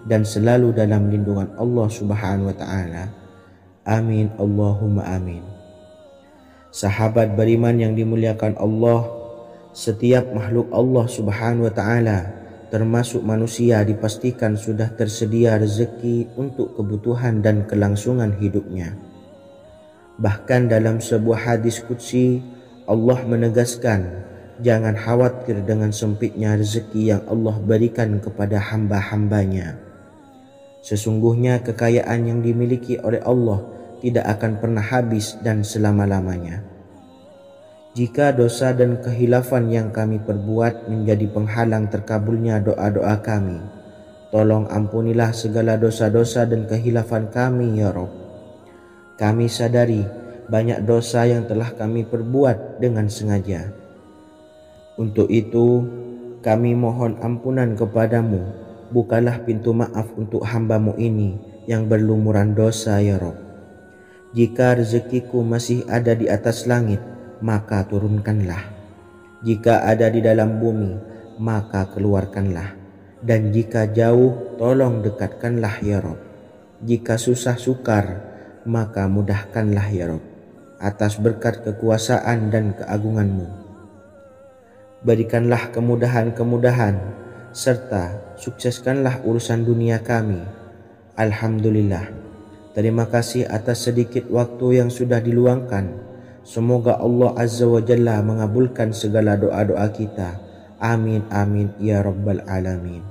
dan selalu dalam lindungan Allah Subhanahu wa taala. Amin Allahumma amin. Sahabat beriman yang dimuliakan Allah, setiap makhluk Allah Subhanahu wa taala termasuk manusia dipastikan sudah tersedia rezeki untuk kebutuhan dan kelangsungan hidupnya. Bahkan dalam sebuah hadis qudsi Allah menegaskan, jangan khawatir dengan sempitnya rezeki yang Allah berikan kepada hamba-hambanya. Sesungguhnya kekayaan yang dimiliki oleh Allah tidak akan pernah habis dan selama-lamanya. Jika dosa dan kehilafan yang kami perbuat menjadi penghalang terkabulnya doa-doa kami, tolong ampunilah segala dosa-dosa dan kehilafan kami ya Rabb. Kami sadari banyak dosa yang telah kami perbuat dengan sengaja. Untuk itu kami mohon ampunan kepadamu, bukalah pintu maaf untuk hambamu ini yang berlumuran dosa ya Rabb. Jika rezekiku masih ada di atas langit, maka turunkanlah. Jika ada di dalam bumi, maka keluarkanlah. Dan jika jauh, tolong dekatkanlah ya Rabb. Jika susah sukar, maka mudahkanlah ya Rabb, atas berkat kekuasaan dan keagunganmu. Berikanlah kemudahan-kemudahan, serta sukseskanlah urusan dunia kami. Alhamdulillah. Terima kasih atas sedikit waktu yang sudah diluangkan. Semoga Allah Azza wa Jalla mengabulkan segala doa-doa kita. Amin amin ya rabbal alamin.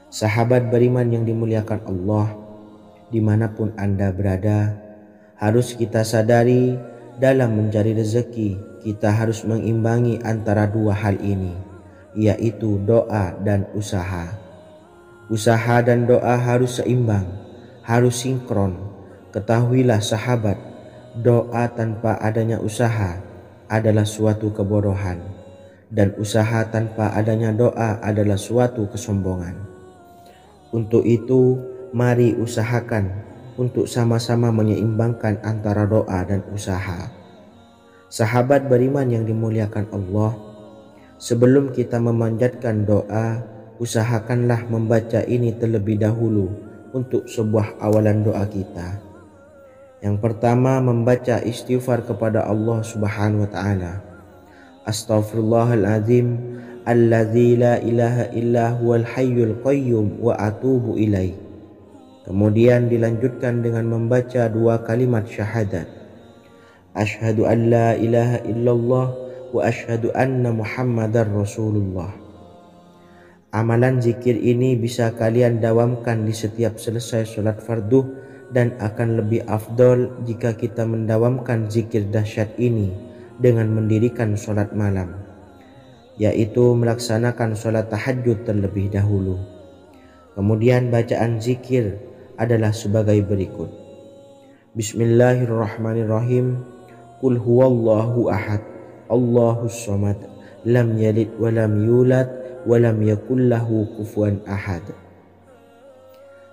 Sahabat beriman yang dimuliakan Allah, dimanapun Anda berada, harus kita sadari dalam mencari rezeki kita harus mengimbangi antara dua hal ini, yaitu doa dan usaha. Usaha dan doa harus seimbang, harus sinkron. Ketahuilah sahabat, doa tanpa adanya usaha adalah suatu kebodohan, dan usaha tanpa adanya doa adalah suatu kesombongan. Untuk itu, mari usahakan untuk sama-sama menyeimbangkan antara doa dan usaha. Sahabat beriman yang dimuliakan Allah, sebelum kita memanjatkan doa, usahakanlah membaca ini terlebih dahulu untuk sebuah awalan doa kita. Yang pertama, membaca istighfar kepada Allah Subhanahu wa taala. Astaghfirullahaladzim alladzi la ilaha illa huwal hayyul qayyum wa atubu ilaih. Kemudian dilanjutkan dengan membaca dua kalimat syahadat. Asyhadu an la ilaha illallah wa asyhadu anna Muhammadar Rasulullah. Amalan zikir ini bisa kalian dawamkan di setiap selesai sholat fardu, dan akan lebih afdol jika kita mendawamkan zikir dahsyat ini dengan mendirikan sholat malam, yaitu melaksanakan sholat tahajud terlebih dahulu. Kemudian bacaan zikir adalah sebagai berikut. Bismillahirrahmanirrahim. Qul huwallahu ahad, Allahus samad, lam yalid wa lam yulad wa lam yakul lahu kufuwan ahad.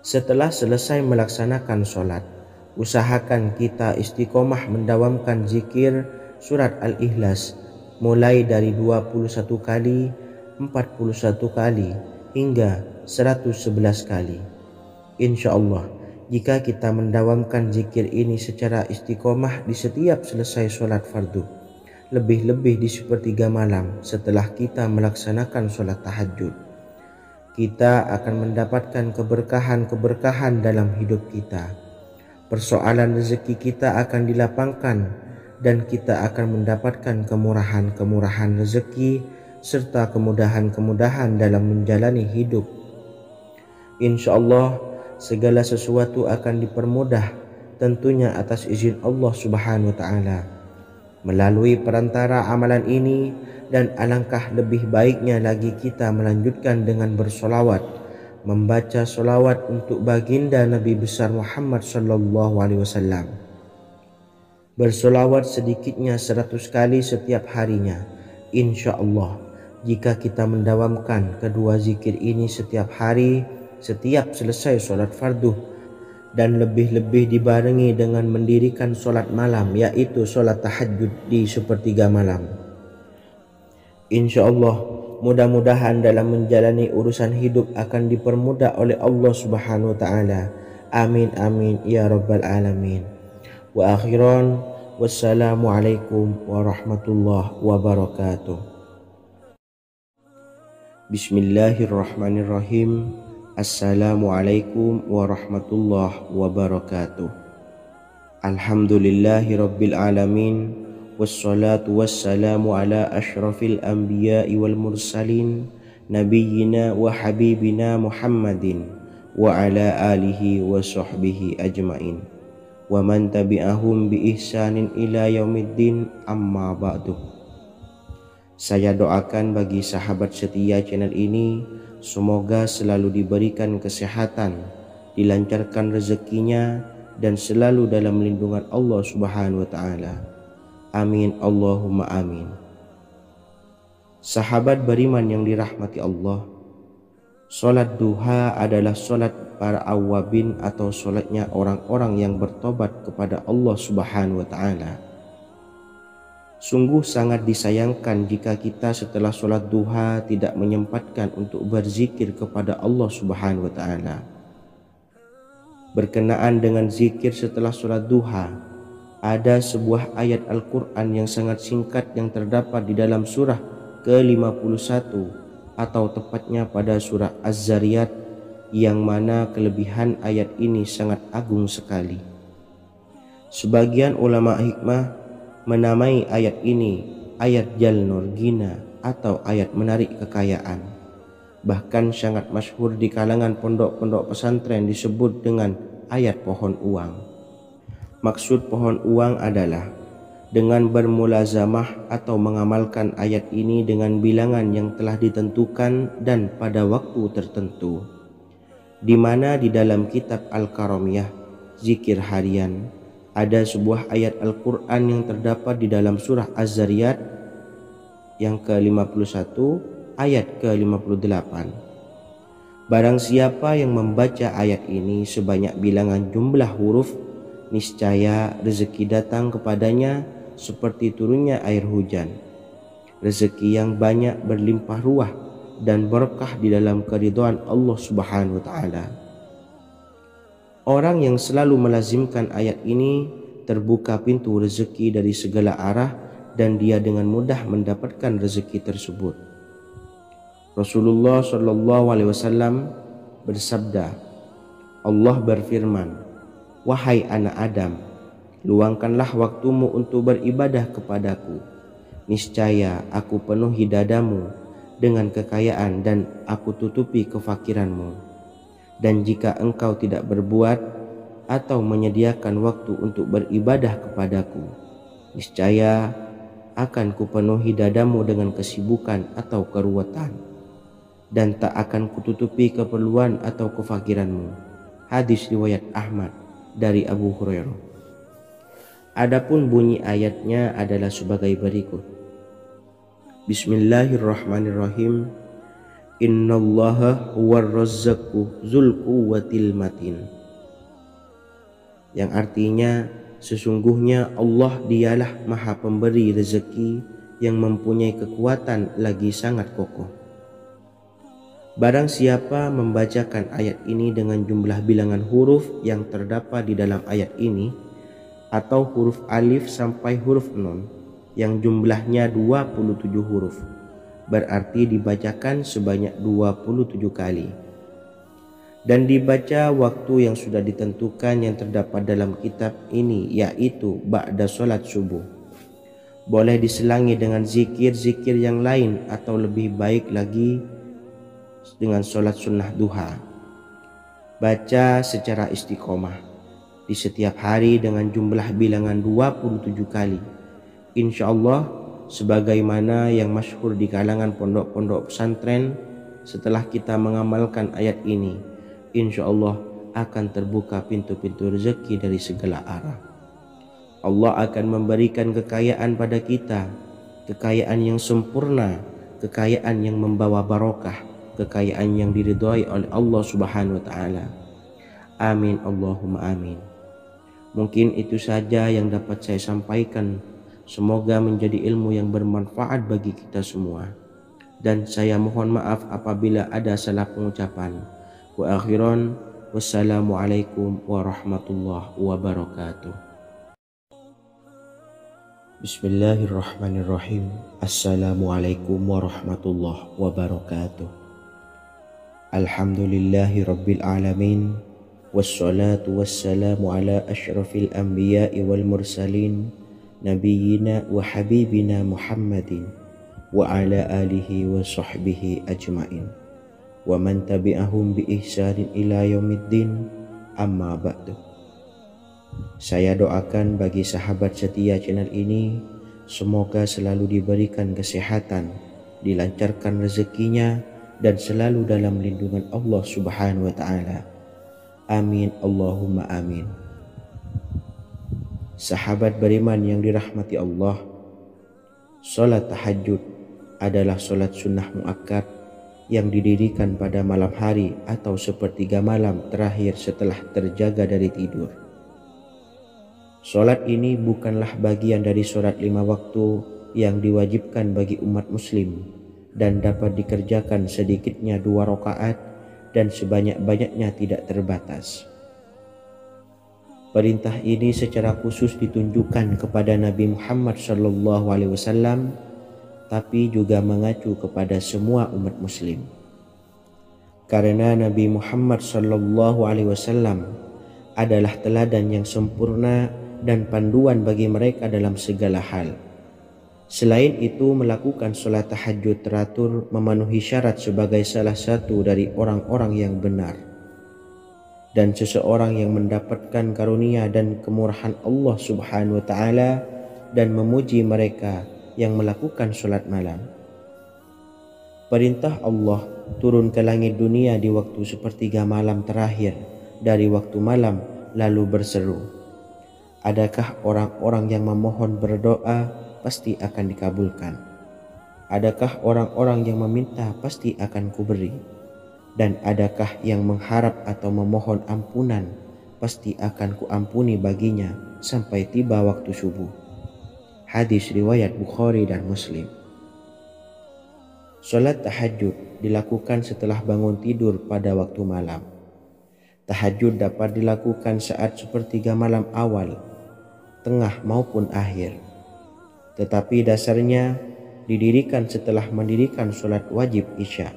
Setelah selesai melaksanakan sholat, usahakan kita istiqomah mendawamkan zikir surat Al-Ikhlas mulai dari 21 kali, 41 kali, hingga 111 kali. Insya Allah, jika kita mendawamkan zikir ini secara istiqomah di setiap selesai sholat fardu, lebih-lebih di sepertiga malam setelah kita melaksanakan sholat tahajud, kita akan mendapatkan keberkahan-keberkahan dalam hidup kita. Persoalan rezeki kita akan dilapangkan, dan kita akan mendapatkan kemurahan-kemurahan rezeki serta kemudahan-kemudahan dalam menjalani hidup. Insya Allah segala sesuatu akan dipermudah, tentunya atas izin Allah Subhanahu wa taala. Melalui perantara amalan ini, dan alangkah lebih baiknya lagi kita melanjutkan dengan bersolawat, membaca solawat untuk baginda Nabi besar Muhammad sallallahu alaihi wasallam. Bersolawat sedikitnya 100 kali setiap harinya. Insya Allah, jika kita mendawamkan kedua zikir ini setiap hari, setiap selesai sholat fardu, dan lebih-lebih dibarengi dengan mendirikan sholat malam, yaitu sholat tahajud di sepertiga malam, insya Allah mudah-mudahan dalam menjalani urusan hidup akan dipermudah oleh Allah Subhanahu wa taala. Amin amin ya rabbal alamin. Wa akhiran, wassalamualaikum warahmatullahi wabarakatuh. Bismillahirrahmanirrahim. Assalamualaikum warahmatullahi wabarakatuh. Alhamdulillahi rabbil alamin. Wassalatu wassalamu ala ashrafil anbiya'i wal mursalin, nabiyyina wa habibina Muhammadin wa ala alihi wa sahbihi ajmain wa man tabi'ahum bi ihsanin ila yaumiddin, amma ba'du. Saya doakan bagi sahabat setia channel ini, semoga selalu diberikan kesehatan, dilancarkan rezekinya, dan selalu dalam lindungan Allah Subhanahu wa taala. Amin Allahumma amin. Sahabat beriman yang dirahmati Allah, solat duha adalah solat para awabin atau solatnya orang-orang yang bertobat kepada Allah Subhanahu wa taala. Sungguh sangat disayangkan jika kita setelah solat duha tidak menyempatkan untuk berzikir kepada Allah Subhanahu wa taala. Berkenaan dengan zikir setelah solat duha, ada sebuah ayat Al-Quran yang sangat singkat yang terdapat di dalam surah ke-51 atau tepatnya pada surah Az-Zariyat, yang mana kelebihan ayat ini sangat agung sekali. Sebagian ulama hikmah menamai ayat ini ayat Jalnur Gina atau ayat menarik kekayaan. Bahkan sangat masyhur di kalangan pondok-pondok pesantren disebut dengan ayat pohon uang. Maksud pohon uang adalah dengan bermulazamah atau mengamalkan ayat ini dengan bilangan yang telah ditentukan dan pada waktu tertentu, di mana di dalam kitab Al-Karamiyah zikir harian ada sebuah ayat Al-Quran yang terdapat di dalam surah Az-Zariyat yang ke-51 ayat ke-58. Barang siapa yang membaca ayat ini sebanyak bilangan jumlah huruf, niscaya rezeki datang kepadanya seperti turunnya air hujan. Rezeki yang banyak berlimpah ruah dan berkah di dalam keridhaan Allah Subhanahu wa taala. Orang yang selalu melazimkan ayat ini terbuka pintu rezeki dari segala arah dan dia dengan mudah mendapatkan rezeki tersebut. Rasulullah Shallallahu alaihi wasallam bersabda, Allah berfirman, "Wahai anak Adam, luangkanlah waktumu untuk beribadah kepadaku. Niscaya aku penuhi dadamu dengan kekayaan dan aku tutupi kefakiranmu. Dan jika engkau tidak berbuat atau menyediakan waktu untuk beribadah kepadaku, niscaya akan kupenuhi dadamu dengan kesibukan atau keruwetan, dan tak akan kututupi keperluan atau kefakiranmu." Hadis riwayat Ahmad dari Abu Hurairah. Adapun bunyi ayatnya adalah sebagai berikut. Bismillahirrahmanirrahim. Innallaha huwar razzaqu dzul quwwatil matin. Yang artinya, sesungguhnya Allah dialah Maha Pemberi rezeki yang mempunyai kekuatan lagi sangat kokoh. Barang siapa membacakan ayat ini dengan jumlah bilangan huruf yang terdapat di dalam ayat ini, atau huruf alif sampai huruf nun yang jumlahnya 27 huruf, berarti dibacakan sebanyak 27 kali, dan dibaca waktu yang sudah ditentukan yang terdapat dalam kitab ini, yaitu ba'da sholat subuh. Boleh diselangi dengan zikir-zikir yang lain atau lebih baik lagi dengan sholat sunnah duha. Baca secara istiqomah di setiap hari dengan jumlah bilangan 27 kali. Insya Allah, sebagaimana yang masyhur di kalangan pondok-pondok pesantren, setelah kita mengamalkan ayat ini, insya Allah akan terbuka pintu-pintu rezeki dari segala arah. Allah akan memberikan kekayaan pada kita, kekayaan yang sempurna, kekayaan yang membawa barokah, kekayaan yang diridhai oleh Allah Subhanahu wa taala. Amin Allahumma amin. Mungkin itu saja yang dapat saya sampaikan. Semoga menjadi ilmu yang bermanfaat bagi kita semua. dan saya mohon maaf apabila ada salah pengucapan. Wa akhiran, wassalamualaikum warahmatullahi wabarakatuh. Bismillahirrahmanirrahim. Assalamualaikum warahmatullahi wabarakatuh. Alhamdulillahi rabbil alamin. Wassalatu wassalamu ala ashrafil anbiya'i wal mursalin, nabiyyina wa habibina Muhammadin wa ala alihi wa sahbihi ajmain wa man tabi'ahum bi ihsanin ila yaumiddin, amma ba'du. Saya doakan bagi sahabat setia channel ini, semoga selalu diberikan kesehatan, dilancarkan rezekinya, dan selalu dalam lindungan Allah Subhanahu wa ta'ala. Amin Allahumma amin. Sahabat beriman yang dirahmati Allah, salat tahajud adalah salat sunnah muakkad yang didirikan pada malam hari atau sepertiga malam terakhir setelah terjaga dari tidur. Salat ini bukanlah bagian dari salat 5 waktu yang diwajibkan bagi umat muslim dan dapat dikerjakan sedikitnya 2 rakaat dan sebanyak-banyaknya tidak terbatas. Perintah ini secara khusus ditunjukkan kepada Nabi Muhammad SAW, tapi juga mengacu kepada semua umat muslim. Karena Nabi Muhammad SAW adalah teladan yang sempurna dan panduan bagi mereka dalam segala hal. Selain itu, melakukan sholat tahajud teratur memenuhi syarat sebagai salah satu dari orang-orang yang benar. Dan seseorang yang mendapatkan karunia dan kemurahan Allah Subhanahu wa ta'ala dan memuji mereka yang melakukan sholat malam. Perintah Allah turun ke langit dunia di waktu sepertiga malam terakhir dari waktu malam lalu berseru, adakah orang-orang yang memohon berdoa pasti akan dikabulkan? Adakah orang-orang yang meminta pasti akan kuberi? Dan adakah yang mengharap atau memohon ampunan pasti akan kuampuni baginya sampai tiba waktu subuh. Hadis riwayat Bukhari dan Muslim. Salat tahajud dilakukan setelah bangun tidur pada waktu malam. Tahajud dapat dilakukan saat sepertiga malam awal, tengah maupun akhir. Tetapi dasarnya didirikan setelah mendirikan sholat wajib isya.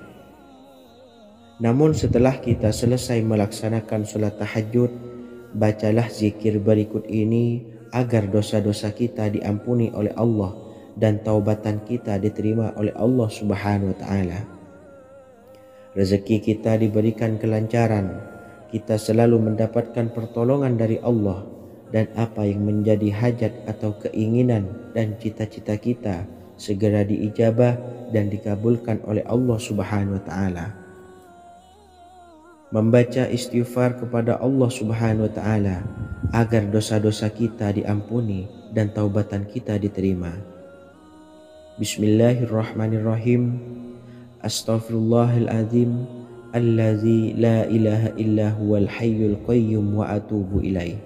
Namun setelah kita selesai melaksanakan sholat tahajud, bacalah zikir berikut ini agar dosa-dosa kita diampuni oleh Allah dan taubatan kita diterima oleh Allah Subhanahu wa ta'ala. Rezeki kita diberikan kelancaran, kita selalu mendapatkan pertolongan dari Allah, dan apa yang menjadi hajat atau keinginan dan cita-cita kita segera diijabah dan dikabulkan oleh Allah Subhanahu wa ta'ala. Membaca istighfar kepada Allah Subhanahu wa ta'ala agar dosa-dosa kita diampuni dan taubatan kita diterima. Bismillahirrahmanirrahim. Astaghfirullahaladzim allazi la ilaha illa huwal hayyul qayyum wa atubu ilaih.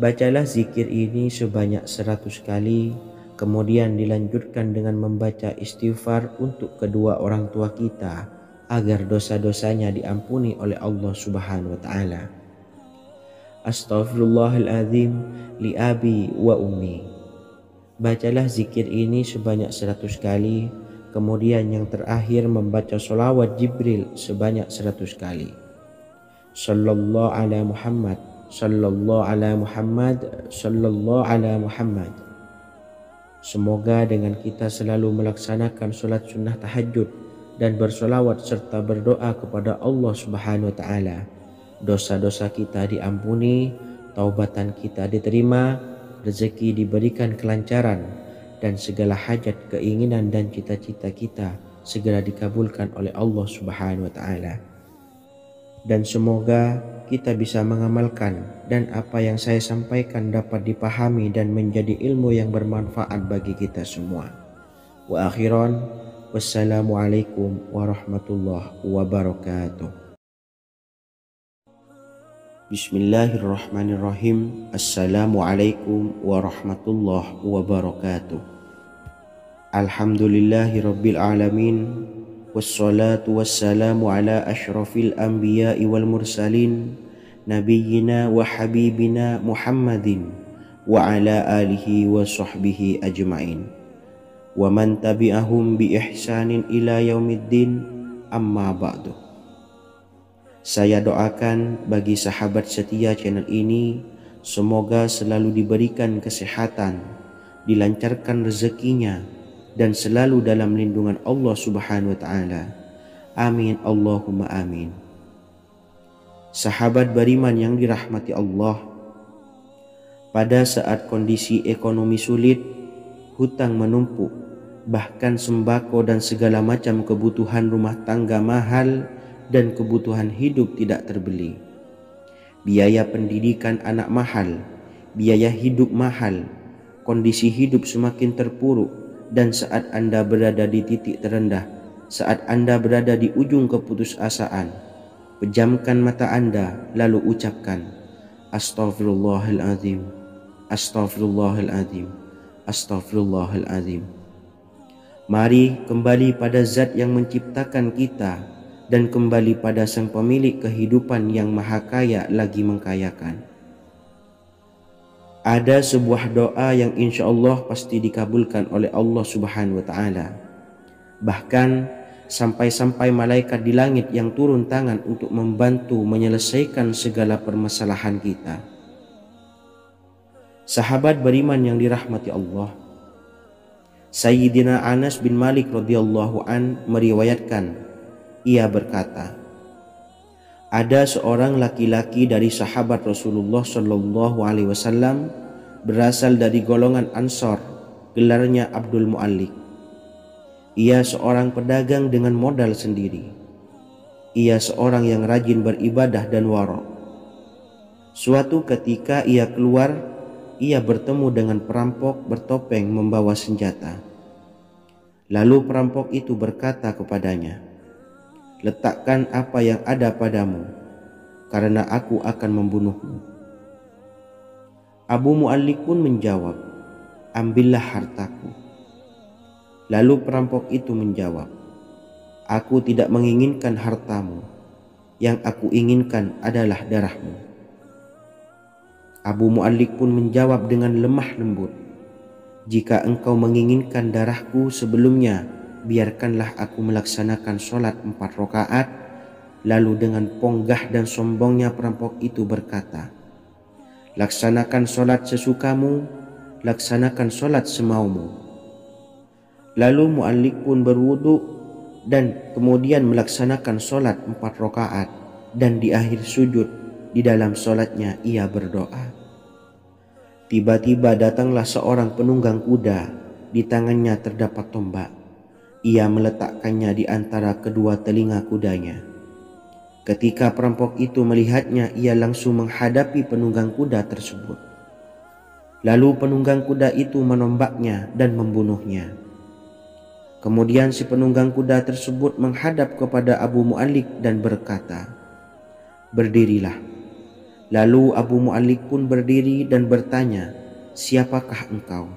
Bacalah zikir ini sebanyak 100 kali, kemudian dilanjutkan dengan membaca istighfar untuk kedua orang tua kita agar dosa-dosanya diampuni oleh Allah Subhanahu wa ta'ala. Astaghfirullahaladzim li abi wa ummi. Bacalah zikir ini sebanyak 100 kali, kemudian yang terakhir membaca sholawat Jibril sebanyak 100 kali. Sallallahu ala Muhammad, sallallahu ala Muhammad, sallallahu ala Muhammad. Semoga dengan kita selalu melaksanakan sholat sunnah tahajud dan bersolawat serta berdoa kepada Allah Subhanahu wa ta'ala, dosa-dosa kita diampuni, taubatan kita diterima, rezeki diberikan kelancaran, dan segala hajat, keinginan dan cita-cita kita segera dikabulkan oleh Allah Subhanahu wa ta'ala. Dan semoga kita bisa mengamalkan dan apa yang saya sampaikan dapat dipahami dan menjadi ilmu yang bermanfaat bagi kita semua. Wa akhiran, wassalamualaikum warahmatullahi wabarakatuh. Bismillahirrahmanirrahim. Assalamualaikum warahmatullahi wabarakatuh. Alhamdulillahi Rabbil Alamin. Wassalatu wassalamu ala ashrafil anbiya'i wal mursalin, nabiyyina wa habibina Muhammadin wa ala alihi wa sahbihi ajma'in, wa man tabi'ahum bi ihsanin ila yaumiddin, amma ba'du. Saya doakan bagi sahabat setia channel ini, semoga selalu diberikan kesehatan, dilancarkan rezekinya, dan selalu dalam lindungan Allah Subhanahu wa Ta'ala. Amin Allahumma amin. Sahabat beriman yang dirahmati Allah, pada saat kondisi ekonomi sulit, hutang menumpuk, bahkan sembako dan segala macam kebutuhan rumah tangga mahal dan kebutuhan hidup tidak terbeli. Biaya pendidikan anak mahal, biaya hidup mahal, kondisi hidup semakin terpuruk. Dan saat Anda berada di titik terendah, saat Anda berada di ujung keputusasaan, pejamkan mata Anda lalu ucapkan Astaghfirullahaladzim, Astaghfirullahaladzim, Astaghfirullahaladzim. Mari kembali pada Zat yang menciptakan kita dan kembali pada Sang Pemilik kehidupan yang Maha Kaya lagi mengkayakan. Ada sebuah doa yang insya Allah pasti dikabulkan oleh Allah Subhanahu wa Ta'ala. Bahkan sampai-sampai malaikat di langit yang turun tangan untuk membantu menyelesaikan segala permasalahan kita. Sahabat beriman yang dirahmati Allah, Sayyidina Anas bin Malik radhiyallahu an meriwayatkan, ia berkata, ada seorang laki-laki dari sahabat Rasulullah Shallallahu Alaihi Wasallam berasal dari golongan Ansor, gelarnya Abdul Mu'allik. Ia seorang pedagang dengan modal sendiri. Ia seorang yang rajin beribadah dan wara'. Suatu ketika ia keluar, ia bertemu dengan perampok bertopeng membawa senjata. Lalu perampok itu berkata kepadanya, letakkan apa yang ada padamu, karena aku akan membunuhmu. Abu Mu'allik pun menjawab, ambillah hartaku. Lalu perampok itu menjawab, aku tidak menginginkan hartamu, yang aku inginkan adalah darahmu. Abu Mu'allik pun menjawab dengan lemah lembut, jika engkau menginginkan darahku sebelumnya, biarkanlah aku melaksanakan sholat 4 rakaat. Lalu dengan ponggah dan sombongnya perampok itu berkata, laksanakan sholat sesukamu, laksanakan sholat semaumu. Lalu Mu'allik pun berwudu dan kemudian melaksanakan sholat 4 rakaat, dan di akhir sujud di dalam sholatnya ia berdoa. Tiba-tiba datanglah seorang penunggang kuda, di tangannya terdapat tombak. Ia meletakkannya di antara kedua telinga kudanya. Ketika perampok itu melihatnya, ia langsung menghadapi penunggang kuda tersebut. Lalu penunggang kuda itu menombaknya dan membunuhnya. Kemudian si penunggang kuda tersebut menghadap kepada Abu Mu'allik dan berkata, berdirilah. Lalu Abu Mu'allik pun berdiri dan bertanya, siapakah engkau?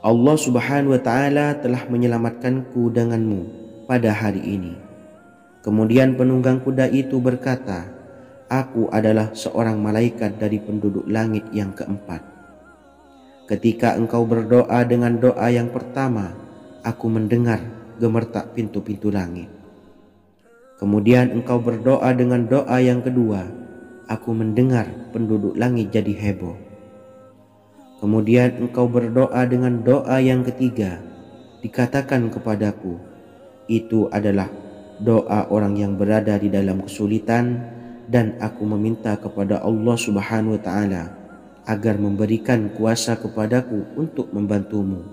Allah Subhanahu wa Ta'ala telah menyelamatkanku denganmu pada hari ini. Kemudian penunggang kuda itu berkata, aku adalah seorang malaikat dari penduduk langit yang keempat. Ketika engkau berdoa dengan doa yang pertama, aku mendengar gemertak pintu-pintu langit. Kemudian engkau berdoa dengan doa yang kedua, aku mendengar penduduk langit jadi heboh. Kemudian engkau berdoa dengan doa yang ketiga, dikatakan kepadaku, itu adalah doa orang yang berada di dalam kesulitan, dan aku meminta kepada Allah Subhanahu wa Ta'ala agar memberikan kuasa kepadaku untuk membantumu.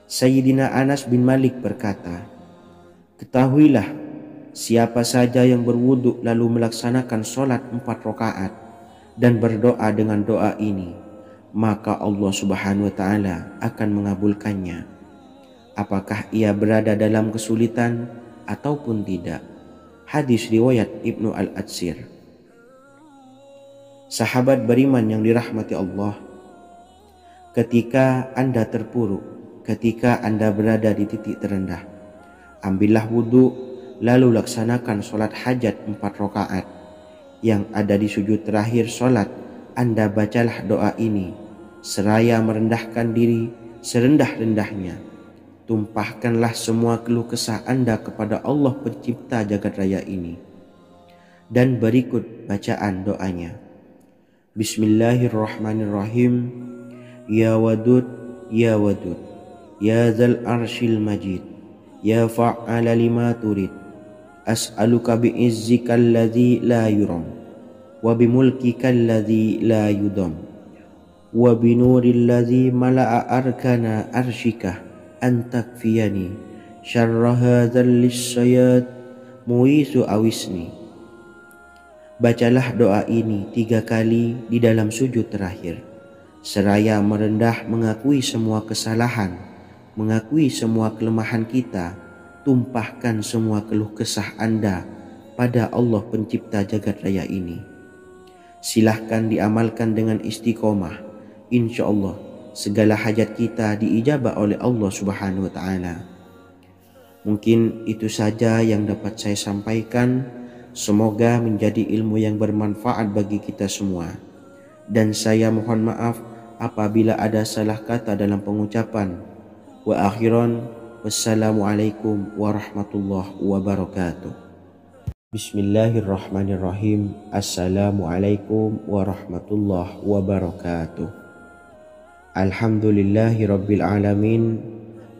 Sayyidina Anas bin Malik berkata, ketahuilah, siapa saja yang berwudu lalu melaksanakan sholat 4 rakaat dan berdoa dengan doa ini, maka Allah Subhanahu wa Ta'ala akan mengabulkannya, apakah ia berada dalam kesulitan ataupun tidak. Hadis riwayat Ibnu Al-Atsir. Sahabat beriman yang dirahmati Allah, ketika Anda terpuruk, ketika Anda berada di titik terendah. Ambillah wudhu, lalu laksanakan sholat hajat 4 rakaat. Yang ada di sujud terakhir sholat, Anda bacalah doa ini, seraya merendahkan diri serendah-rendahnya. Tumpahkanlah semua keluh kesah Anda kepada Allah pencipta jagat raya ini. Dan berikut bacaan doanya. Bismillahirrahmanirrahim. Ya Wadud, Ya Wadud, Ya Dzal Arsyil Majid, Ya Fa'ala lima turid, as'aluka bi'izzika alladzi la yuram, wa bimulkika alladzi la yudam, wa binuril ladzi mala'a arkana arsyika an takfiyani syarra hadzal lisyayat muisu awisni. Bacalah doa ini 3 kali di dalam sujud terakhir, seraya merendah mengakui semua kesalahan, mengakui semua kelemahan kita. Tumpahkan semua keluh kesah Anda pada Allah pencipta jagat raya ini. Silahkan diamalkan dengan istiqomah. Insya Allah segala hajat kita diijabah oleh Allah Subhanahu wa Ta'ala. Mungkin itu saja yang dapat saya sampaikan. Semoga menjadi ilmu yang bermanfaat bagi kita semua. Dan saya mohon maaf apabila ada salah kata dalam pengucapan. Wa akhiran, wassalamualaikum warahmatullahi wabarakatuh. Bismillahirrahmanirrahim. Assalamualaikum warahmatullahi wabarakatuh. Alhamdulillahi rabbil alamin.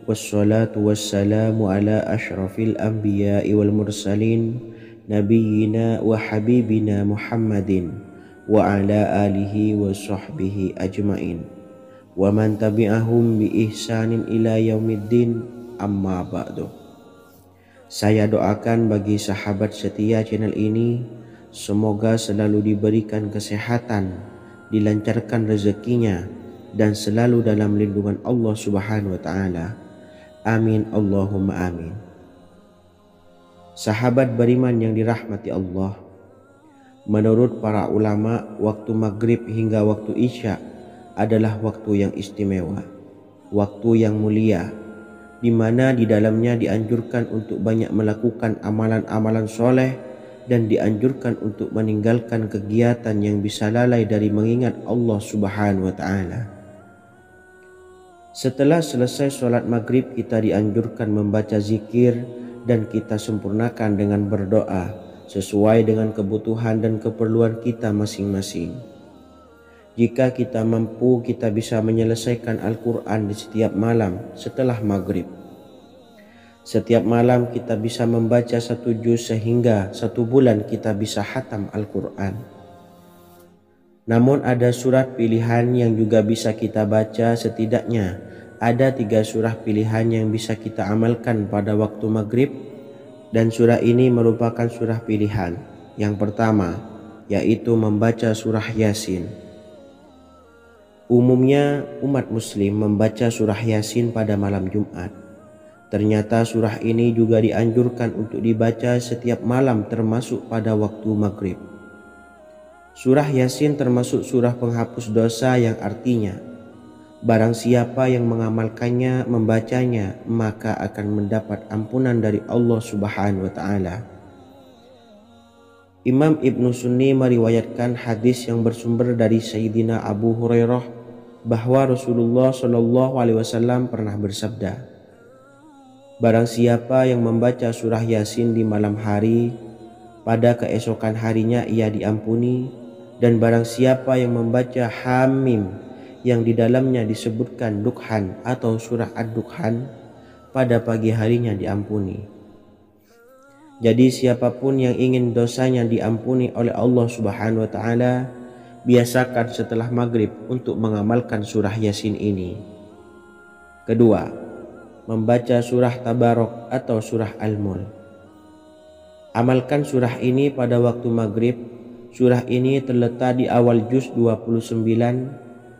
Wassalatu wassalamu ala ashrafil anbiya'i wal mursalin, Nabiyyina wa habibina Muhammadin wa ala alihi wa sahbihi ajmain, wa man tabi'ahum bi ihsanin ila yaumiddin, amma ba'du. Saya doakan bagi sahabat setia channel ini, semoga selalu diberikan kesehatan, dilancarkan rezekinya, dan selalu dalam lindungan Allah Subhanahu wa Ta'ala. Amin Allahumma amin. Sahabat beriman yang dirahmati Allah, menurut para ulama, waktu maghrib hingga waktu isya adalah waktu yang istimewa, waktu yang mulia, di mana di dalamnya dianjurkan untuk banyak melakukan amalan-amalan soleh dan dianjurkan untuk meninggalkan kegiatan yang bisa lalai dari mengingat Allah Subhanahu wa Ta'ala. Setelah selesai sholat maghrib, kita dianjurkan membaca zikir dan kita sempurnakan dengan berdoa sesuai dengan kebutuhan dan keperluan kita masing-masing. Jika kita mampu, kita bisa menyelesaikan Al-Quran di setiap malam setelah maghrib. Setiap malam kita bisa membaca 1 juz sehingga 1 bulan kita bisa khatam Al-Quran. Namun ada surat pilihan yang juga bisa kita baca. Setidaknya ada 3 surah pilihan yang bisa kita amalkan pada waktu maghrib, dan surah ini merupakan surah pilihan. Yang pertama yaitu membaca surah Yasin. Umumnya umat muslim membaca surah Yasin pada malam Jumat. Ternyata surah ini juga dianjurkan untuk dibaca setiap malam termasuk pada waktu maghrib. Surah Yasin termasuk surah penghapus dosa, yang artinya barang siapa yang mengamalkannya, membacanya, maka akan mendapat ampunan dari Allah Subhanahu wa Ta'ala. Imam Ibnu Sunni meriwayatkan hadis yang bersumber dari Sayyidina Abu Hurairah bahwa Rasulullah SAW pernah bersabda, barang siapa yang membaca surah Yasin di malam hari, pada keesokan harinya ia diampuni, dan barang siapa yang membaca Hamim yang di dalamnya disebutkan Dukhan atau surah Ad-Dukhan, pada pagi harinya diampuni. Jadi siapapun yang ingin dosanya diampuni oleh Allah Subhanahu wa Ta'ala, biasakan setelah maghrib untuk mengamalkan surah Yasin ini. Kedua, membaca surah Tabarok atau surah Al-Mulk. Amalkan surah ini pada waktu maghrib. Surah ini terletak di awal juz 29,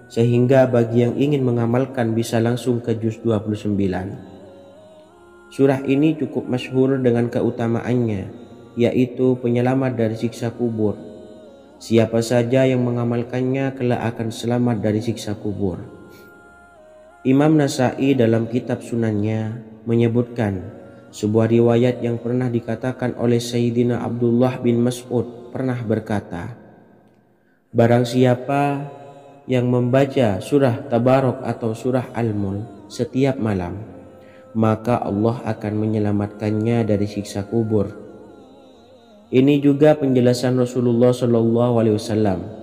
sehingga bagi yang ingin mengamalkan bisa langsung ke juz 29. Surah ini cukup masyhur dengan keutamaannya, yaitu penyelamat dari siksa kubur. Siapa saja yang mengamalkannya kelak akan selamat dari siksa kubur. Imam Nasa'i dalam kitab Sunannya menyebutkan sebuah riwayat yang pernah dikatakan oleh Sayyidina Abdullah bin Mas'ud pernah berkata, barang siapa yang membaca surah Tabarok atau surah Al-Mulk setiap malam, maka Allah akan menyelamatkannya dari siksa kubur. Ini juga penjelasan Rasulullah SAW.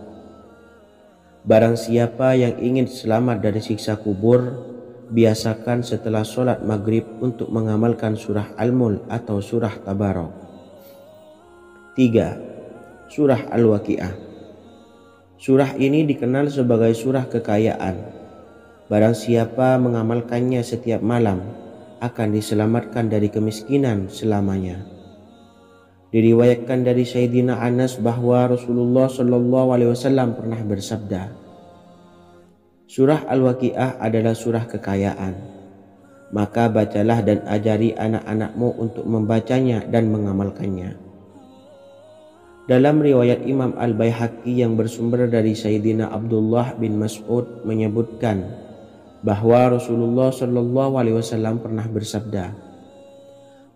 Barang siapa yang ingin selamat dari siksa kubur, biasakan setelah sholat maghrib untuk mengamalkan surah Al-Mulk atau surah Tabarok. 3. Surah Al-Waqiah. Surah ini dikenal sebagai surah kekayaan. Barang siapa mengamalkannya setiap malam, akan diselamatkan dari kemiskinan selamanya. Diriwayatkan dari Sayyidina Anas bahwa Rasulullah SAW pernah bersabda, surah Al-Waqiah adalah surah kekayaan. Maka bacalah dan ajari anak-anakmu untuk membacanya dan mengamalkannya. Dalam riwayat Imam Al-Baihaqi yang bersumber dari Sayyidina Abdullah bin Mas'ud menyebutkan bahwa Rasulullah SAW pernah bersabda,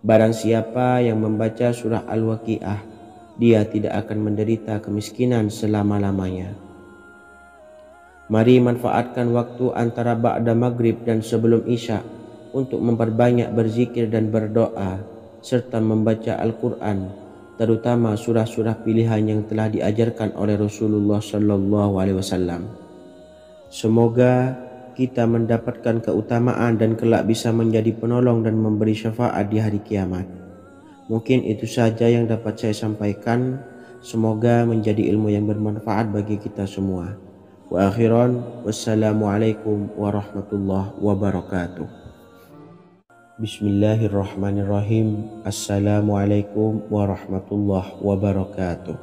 barang siapa yang membaca surah Al-Waqiah, dia tidak akan menderita kemiskinan selama-lamanya. Mari manfaatkan waktu antara ba'da maghrib dan sebelum isya untuk memperbanyak berzikir dan berdoa serta membaca Al-Quran, terutama surah-surah pilihan yang telah diajarkan oleh Rasulullah SAW. Semoga kita mendapatkan keutamaan dan kelak bisa menjadi penolong dan memberi syafaat di hari kiamat. Mungkin itu saja yang dapat saya sampaikan. Semoga menjadi ilmu yang bermanfaat bagi kita semua. Wa akhiran, wassalamualaikum warahmatullahi wabarakatuh. Bismillahirrahmanirrahim. Assalamualaikum warahmatullahi wabarakatuh.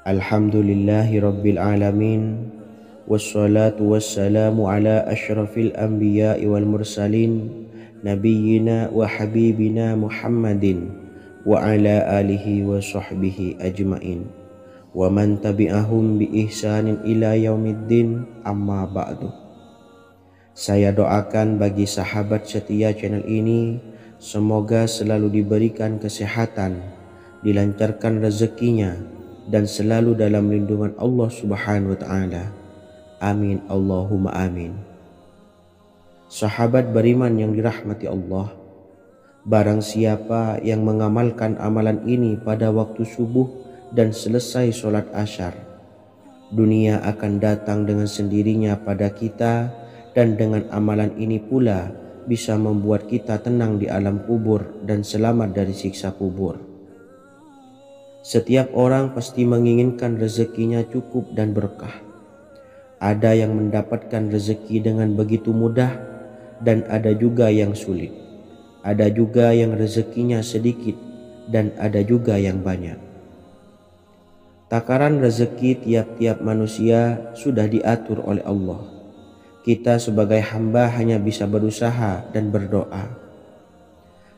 Alhamdulillahi rabbil alamin. Wassalatu wassalamu ala ashrafil anbiya'i wal mursalin nabiyyina wa habibina Muhammadin wa ala alihi wa sahbihi ajmain wa man tabi'ahum bi ihsanin ila yaumiddin, amma ba'du. Saya doakan bagi sahabat setia channel ini, semoga selalu diberikan kesehatan, dilancarkan rezekinya, dan selalu dalam lindungan Allah Subhanahu wa Ta'ala. Amin Allahumma amin. Sahabat beriman yang dirahmati Allah, barang siapa yang mengamalkan amalan ini pada waktu subuh dan selesai sholat asyar, dunia akan datang dengan sendirinya pada kita, dan dengan amalan ini pula bisa membuat kita tenang di alam kubur dan selamat dari siksa kubur. Setiap orang pasti menginginkan rezekinya cukup dan berkah. Ada yang mendapatkan rezeki dengan begitu mudah dan ada juga yang sulit. Ada juga yang rezekinya sedikit dan ada juga yang banyak. Takaran rezeki tiap-tiap manusia sudah diatur oleh Allah. Kita sebagai hamba hanya bisa berusaha dan berdoa.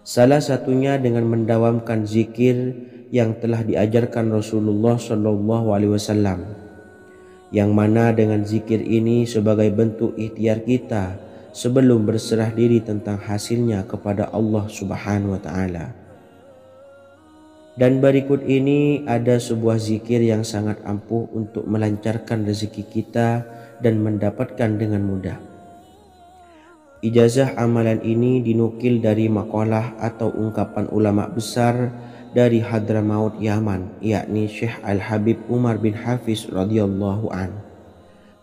Salah satunya dengan mendawamkan zikir yang telah diajarkan Rasulullah SAW. Yang mana dengan zikir ini sebagai bentuk ikhtiar kita sebelum berserah diri tentang hasilnya kepada Allah Subhanahu wa Ta'ala. Dan berikut ini ada sebuah zikir yang sangat ampuh untuk melancarkan rezeki kita dan mendapatkan dengan mudah. Ijazah amalan ini dinukil dari makalah atau ungkapan ulama besar dari Hadramaut Yaman, yakni Syekh Al-Habib Umar bin Hafiz radhiyallahu an.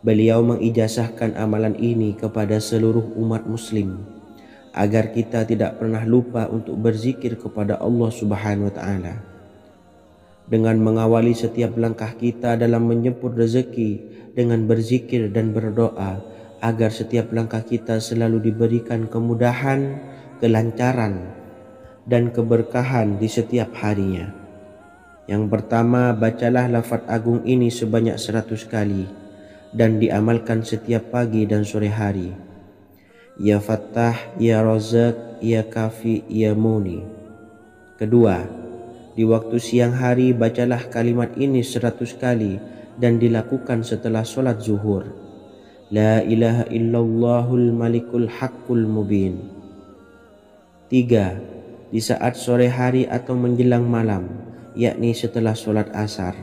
Beliau mengijazahkan amalan ini kepada seluruh umat muslim agar kita tidak pernah lupa untuk berzikir kepada Allah Subhanahu wa Ta'ala. Dengan mengawali setiap langkah kita dalam menjemput rezeki dengan berzikir dan berdoa agar setiap langkah kita selalu diberikan kemudahan, kelancaran, dan keberkahan di setiap harinya. Yang pertama, bacalah lafaz agung ini sebanyak 100 kali dan diamalkan setiap pagi dan sore hari. Ya Fattah, Ya Razak, Ya Kafi, Ya Muni. Kedua, di waktu siang hari bacalah kalimat ini 100 kali dan dilakukan setelah sholat zuhur. La ilaha illallahul malikul haqqul mubin. 3. Di saat sore hari atau menjelang malam, yakni setelah sholat asar,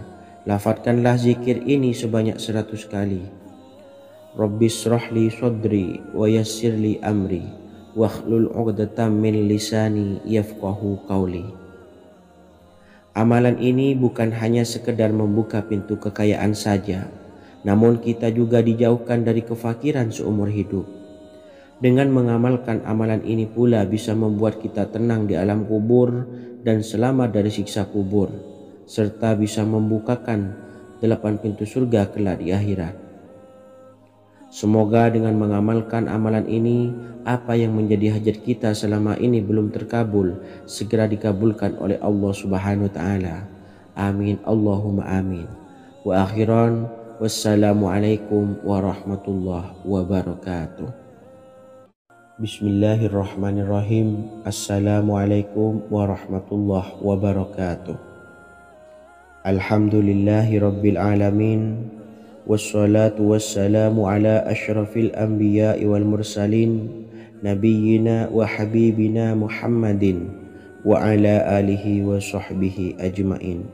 lafadzkanlah zikir ini sebanyak 100 kali. Rabbis shrahli sadri wa yassirli amri wakhlul 'uqdatam min lisani yafqahu qawli. Amalan ini bukan hanya sekedar membuka pintu kekayaan saja, namun kita juga dijauhkan dari kefakiran seumur hidup. Dengan mengamalkan amalan ini pula bisa membuat kita tenang di alam kubur dan selamat dari siksa kubur, serta bisa membukakan 8 pintu surga kelak di akhirat. Semoga dengan mengamalkan amalan ini, apa yang menjadi hajat kita selama ini belum terkabul, segera dikabulkan oleh Allah Subhanahu wa Ta'ala. Amin Allahumma amin. Wa akhiran, wassalamualaikum warahmatullahi wabarakatuh. Bismillahirrahmanirrahim. Assalamualaikum warahmatullahi wabarakatuh. Alhamdulillahi rabbil alamin. Wassalatu wassalamu ala ashrafil anbiya'i wal mursalin, nabiyyina wa habibina Muhammadin wa ala alihi wa sahbihi ajmain,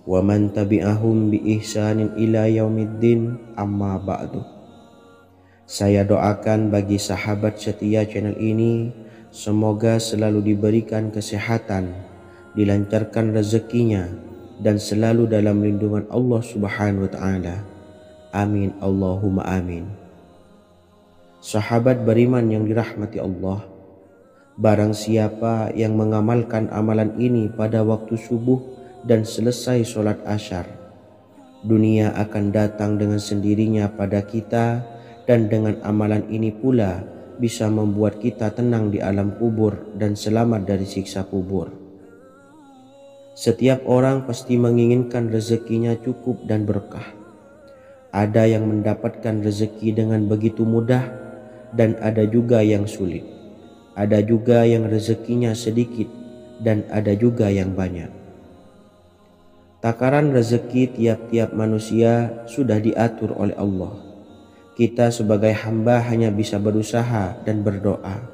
wa man tabi'ahum bi ihsanin ila yaumiddin, amma ba'du. Saya doakan bagi sahabat setia channel ini, semoga selalu diberikan kesehatan, dilancarkan rezekinya, dan selalu dalam lindungan Allah Subhanahu wa Ta'ala. Amin Allahumma amin. Sahabat beriman yang dirahmati Allah, barang siapa yang mengamalkan amalan ini pada waktu subuh dan selesai sholat asyar, dunia akan datang dengan sendirinya pada kita, dan dengan amalan ini pula bisa membuat kita tenang di alam kubur dan selamat dari siksa kubur. Setiap orang pasti menginginkan rezekinya cukup dan berkah. Ada yang mendapatkan rezeki dengan begitu mudah, dan ada juga yang sulit. Ada juga yang rezekinya sedikit, dan ada juga yang banyak. Takaran rezeki tiap-tiap manusia sudah diatur oleh Allah. Kita sebagai hamba hanya bisa berusaha dan berdoa.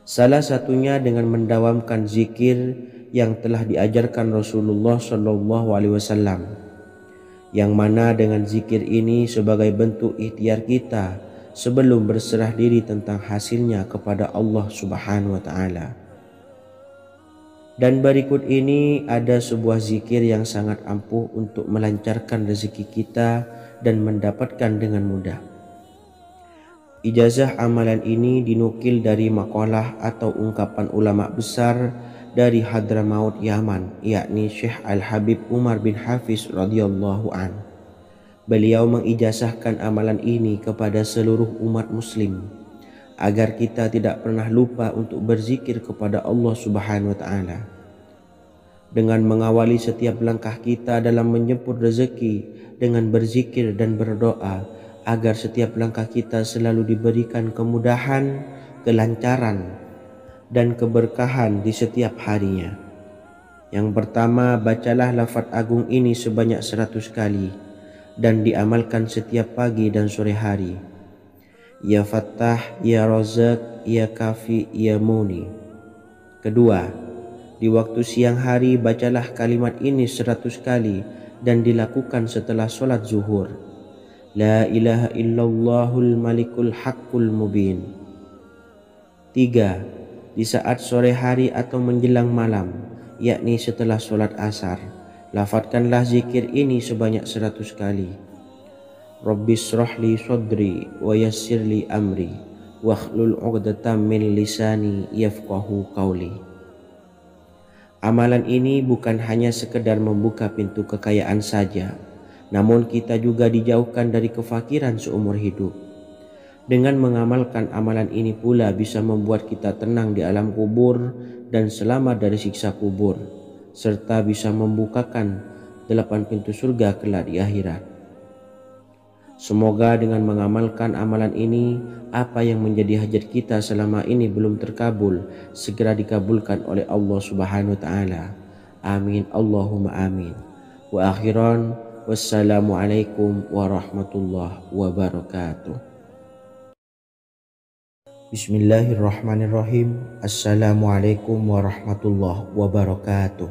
Salah satunya dengan mendawamkan zikir yang telah diajarkan Rasulullah SAW, yang mana dengan zikir ini sebagai bentuk ikhtiar kita sebelum berserah diri tentang hasilnya kepada Allah Subhanahu wa Ta'ala. Dan berikut ini ada sebuah zikir yang sangat ampuh untuk melancarkan rezeki kita dan mendapatkan dengan mudah. Ijazah amalan ini dinukil dari makalah atau ungkapan ulama besar dari Hadramaut Yaman, yakni Syekh Al-Habib Umar bin Hafiz radhiyallahu an. Beliau mengijazahkan amalan ini kepada seluruh umat muslim agar kita tidak pernah lupa untuk berzikir kepada Allah Subhanahu wa Ta'ala. Dengan mengawali setiap langkah kita dalam menjemput rezeki dengan berzikir dan berdoa agar setiap langkah kita selalu diberikan kemudahan, kelancaran, dan keberkahan di setiap harinya. Yang pertama, bacalah lafaz agung ini sebanyak 100 kali dan diamalkan setiap pagi dan sore hari. Ya Fattah, Ya Razak, Ya Kafi, Ya Muni. Kedua, di waktu siang hari bacalah kalimat ini 100 kali dan dilakukan setelah sholat zuhur. La ilaha illallahul malikul haqqul mubin. 3. Di saat sore hari atau menjelang malam, yakni setelah sholat asar, lafadzkanlah zikir ini sebanyak 100 kali. Rabbis shrahli sadri wa yassirli amri wakhlul 'uqdatam min lisani yafqahu qawli. Amalan ini bukan hanya sekedar membuka pintu kekayaan saja, namun kita juga dijauhkan dari kefakiran seumur hidup. Dengan mengamalkan amalan ini pula bisa membuat kita tenang di alam kubur dan selamat dari siksa kubur, serta bisa membukakan 8 pintu surga kelak di akhirat. Semoga dengan mengamalkan amalan ini, apa yang menjadi hajat kita selama ini belum terkabul, segera dikabulkan oleh Allah Subhanahu wa Ta'ala. Amin Allahumma amin. Wa akhiran, Wassalamualaikum warahmatullahi wabarakatuh. Bismillahirrahmanirrahim. Assalamualaikum warahmatullahi wabarakatuh.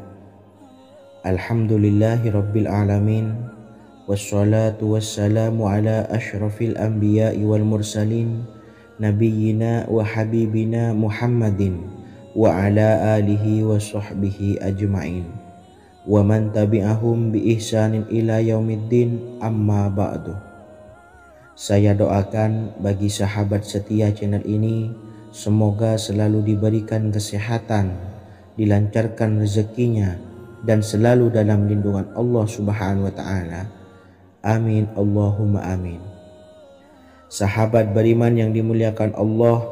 Alhamdulillahi rabbil alamin. Wassalatu wassalamu ala ashrafil anbiya'i wal mursalin, nabiyyina wa habibina Muhammadin wa ala alihi wa sahbihi ajma'in wa man tabi'ahum bi ihsanin ila yaumiddin, amma ba'du. Saya doakan bagi sahabat setia channel ini, semoga selalu diberikan kesehatan, dilancarkan rezekinya, dan selalu dalam lindungan Allah Subhanahu wa ta'ala. Amin Allahumma amin. Sahabat beriman yang dimuliakan Allah,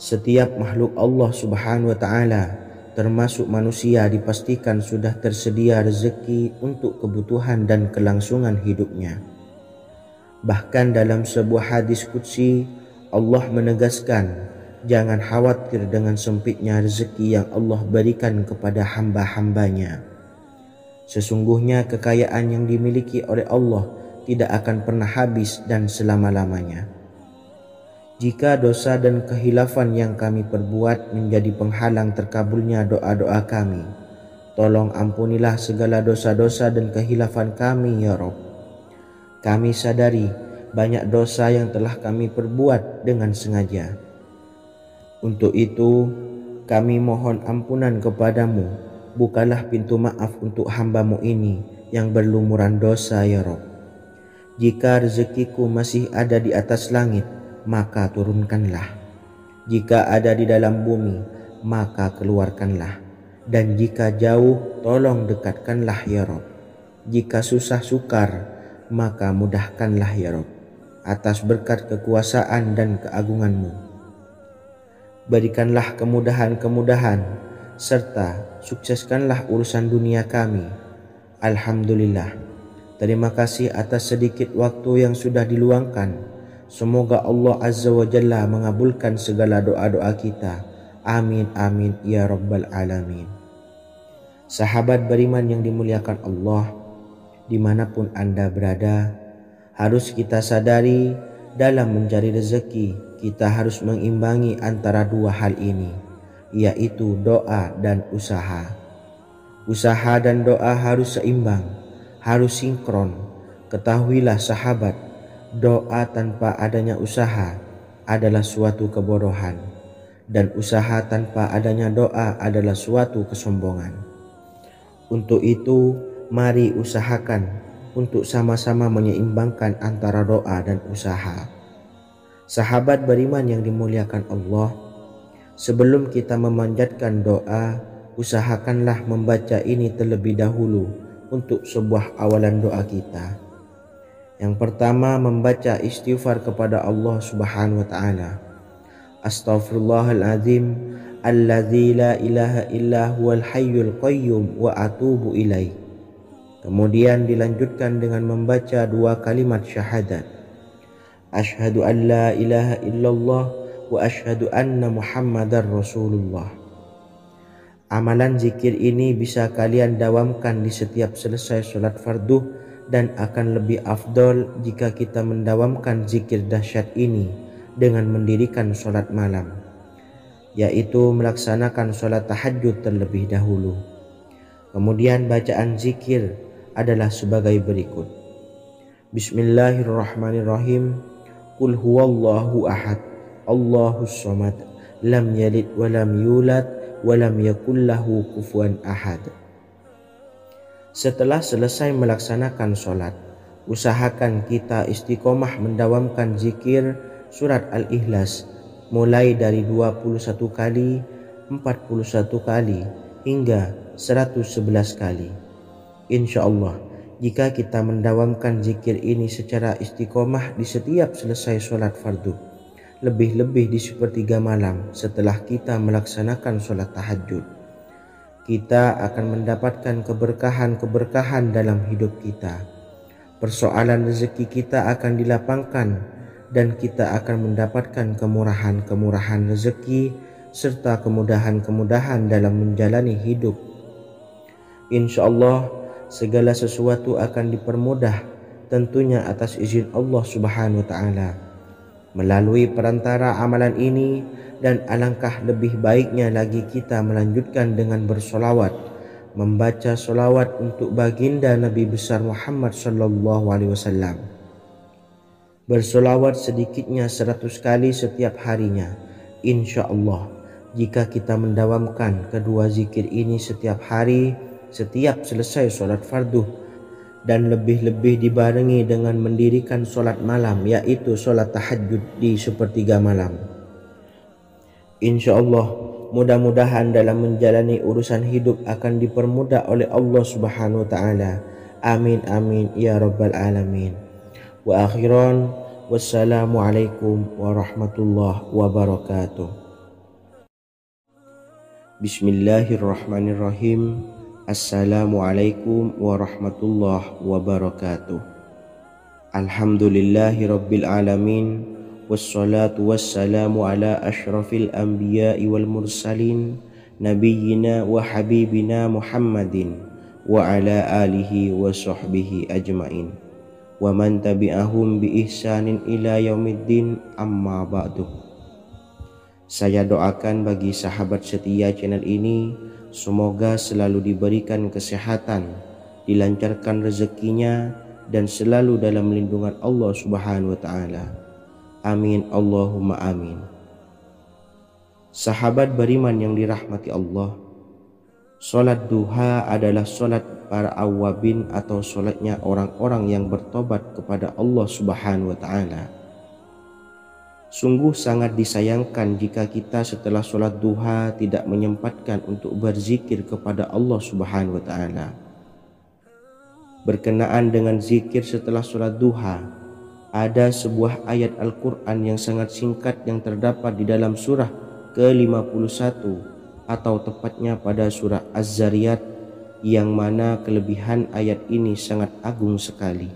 setiap makhluk Allah Subhanahu wa ta'ala termasuk manusia dipastikan sudah tersedia rezeki untuk kebutuhan dan kelangsungan hidupnya. Bahkan dalam sebuah hadis qudsi, Allah menegaskan, jangan khawatir dengan sempitnya rezeki yang Allah berikan kepada hamba-hambanya. Sesungguhnya kekayaan yang dimiliki oleh Allah tidak akan pernah habis dan selama-lamanya. Jika dosa dan kehilafan yang kami perbuat menjadi penghalang terkabulnya doa-doa kami, tolong ampunilah segala dosa-dosa dan kehilafan kami ya Rabb. Kami sadari banyak dosa yang telah kami perbuat dengan sengaja. Untuk itu kami mohon ampunan kepadamu. Bukalah pintu maaf untuk hamba-Mu ini yang berlumuran dosa ya Rabb. Jika rezekiku masih ada di atas langit, maka turunkanlah. Jika ada di dalam bumi, maka keluarkanlah. Dan jika jauh, tolong dekatkanlah ya Rabb. Jika susah sukar, maka mudahkanlah ya Rabb, atas berkat kekuasaan dan keagungan-Mu. Berikanlah kemudahan-kemudahan, serta sukseskanlah urusan dunia kami. Alhamdulillah. Terima kasih atas sedikit waktu yang sudah diluangkan. Semoga Allah Azza wa Jalla mengabulkan segala doa-doa kita. Amin amin ya rabbal alamin. Sahabat beriman yang dimuliakan Allah, dimanapun Anda berada, harus kita sadari dalam mencari rezeki kita harus mengimbangi antara dua hal ini, yaitu doa dan usaha. Usaha dan doa harus seimbang, harus sinkron. Ketahuilah sahabat, doa tanpa adanya usaha adalah suatu kebodohan, dan usaha tanpa adanya doa adalah suatu kesombongan. Untuk itu, mari usahakan untuk sama-sama menyeimbangkan antara doa dan usaha. Sahabat beriman yang dimuliakan Allah, sebelum kita memanjatkan doa, usahakanlah membaca ini terlebih dahulu untuk sebuah awalan doa kita. Yang pertama, membaca istighfar kepada Allah Subhanahu wa ta'ala. Astaghfirullahaladzim alladzi la ilaha illa huwal hayyul qayyum wa atubu ilaih. Kemudian dilanjutkan dengan membaca dua kalimat syahadat. Asyhadu an la ilaha illallah wa asyhadu anna Muhammadar Rasulullah. Amalan zikir ini bisa kalian dawamkan di setiap selesai sholat fardu, dan akan lebih afdol jika kita mendawamkan zikir dahsyat ini dengan mendirikan sholat malam, yaitu melaksanakan sholat tahajud terlebih dahulu. Kemudian bacaan zikir adalah sebagai berikut. Bismillahirrahmanirrahim. Qul huwallahu ahad, Allahus samad, lam yalid wa lam yulad wa lam yakul lahu kufuwan ahad. Setelah selesai melaksanakan sholat, usahakan kita istiqomah mendawamkan zikir surat Al-Ikhlas mulai dari 21 kali, 41 kali, hingga 111 kali. Insya Allah, jika kita mendawamkan zikir ini secara istiqomah di setiap selesai sholat fardu, lebih-lebih di sepertiga malam setelah kita melaksanakan sholat tahajud, kita akan mendapatkan keberkahan-keberkahan dalam hidup kita. Persoalan rezeki kita akan dilapangkan, dan kita akan mendapatkan kemurahan-kemurahan rezeki serta kemudahan-kemudahan dalam menjalani hidup. Insya Allah, segala sesuatu akan dipermudah, tentunya atas izin Allah Subhanahu wa taala. Melalui perantara amalan ini, dan alangkah lebih baiknya lagi kita melanjutkan dengan bersolawat, membaca solawat untuk baginda Nabi besar Muhammad sallallahu alaihi wasallam. Bersolawat sedikitnya 100 kali setiap harinya. Insya Allah, jika kita mendawamkan kedua zikir ini setiap hari, setiap selesai solat fardu, dan lebih-lebih dibarengi dengan mendirikan solat malam, yaitu solat tahajud di sepertiga malam, insya Allah mudah-mudahan dalam menjalani urusan hidup akan dipermudah oleh Allah Subhanahu wa taala. Amin amin ya rabbal alamin. Wa akhiran, wassalamualaikum warahmatullahi wabarakatuh. Bismillahirrahmanirrahim. Assalamualaikum warahmatullahi wabarakatuh. Alhamdulillahi rabbil alamin, wassalatu wassalamu ala ashrafil anbiya'i wal mursalin, nabiyyina wa habibina Muhammadin wa ala alihi wa sahbihi ajmain, wa man tabi'ahum bi ihsanin ila yaumiddin, amma ba'du. Saya doakan bagi sahabat setia channel ini, semoga selalu diberikan kesehatan, dilancarkan rezekinya, dan selalu dalam lindungan Allah Subhanahu wa taala. Amin Allahumma amin. Sahabat beriman yang dirahmati Allah, solat duha adalah solat para awabin atau solatnya orang-orang yang bertobat kepada Allah Subhanahu wa taala. Sungguh sangat disayangkan jika kita setelah solat duha tidak menyempatkan untuk berzikir kepada Allah Subhanahu wa taala. Berkenaan dengan zikir setelah solat duha, ada sebuah ayat Al-Quran yang sangat singkat yang terdapat di dalam surah ke-51 atau tepatnya pada surah Az-Zariyat, yang mana kelebihan ayat ini sangat agung sekali.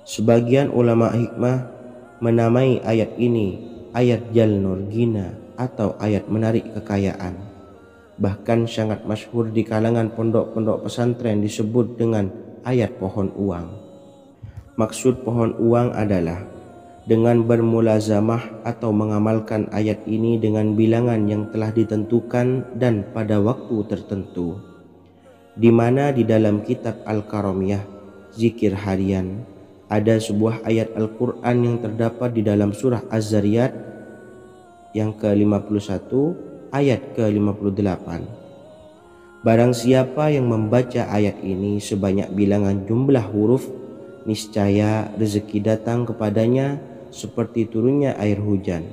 Sebagian ulama hikmah menamai ayat ini ayat Jalnur Gina atau ayat menarik kekayaan. Bahkan sangat masyhur di kalangan pondok-pondok pesantren disebut dengan ayat pohon uang. Maksud pohon uang adalah dengan bermulazamah atau mengamalkan ayat ini dengan bilangan yang telah ditentukan dan pada waktu tertentu, di mana di dalam kitab Al-Karamiyah zikir harian ada sebuah ayat Al-Quran yang terdapat di dalam surah Az-Zariyat yang ke-51 ayat ke-58. Barang siapa yang membaca ayat ini sebanyak bilangan jumlah huruf, niscaya rezeki datang kepadanya seperti turunnya air hujan.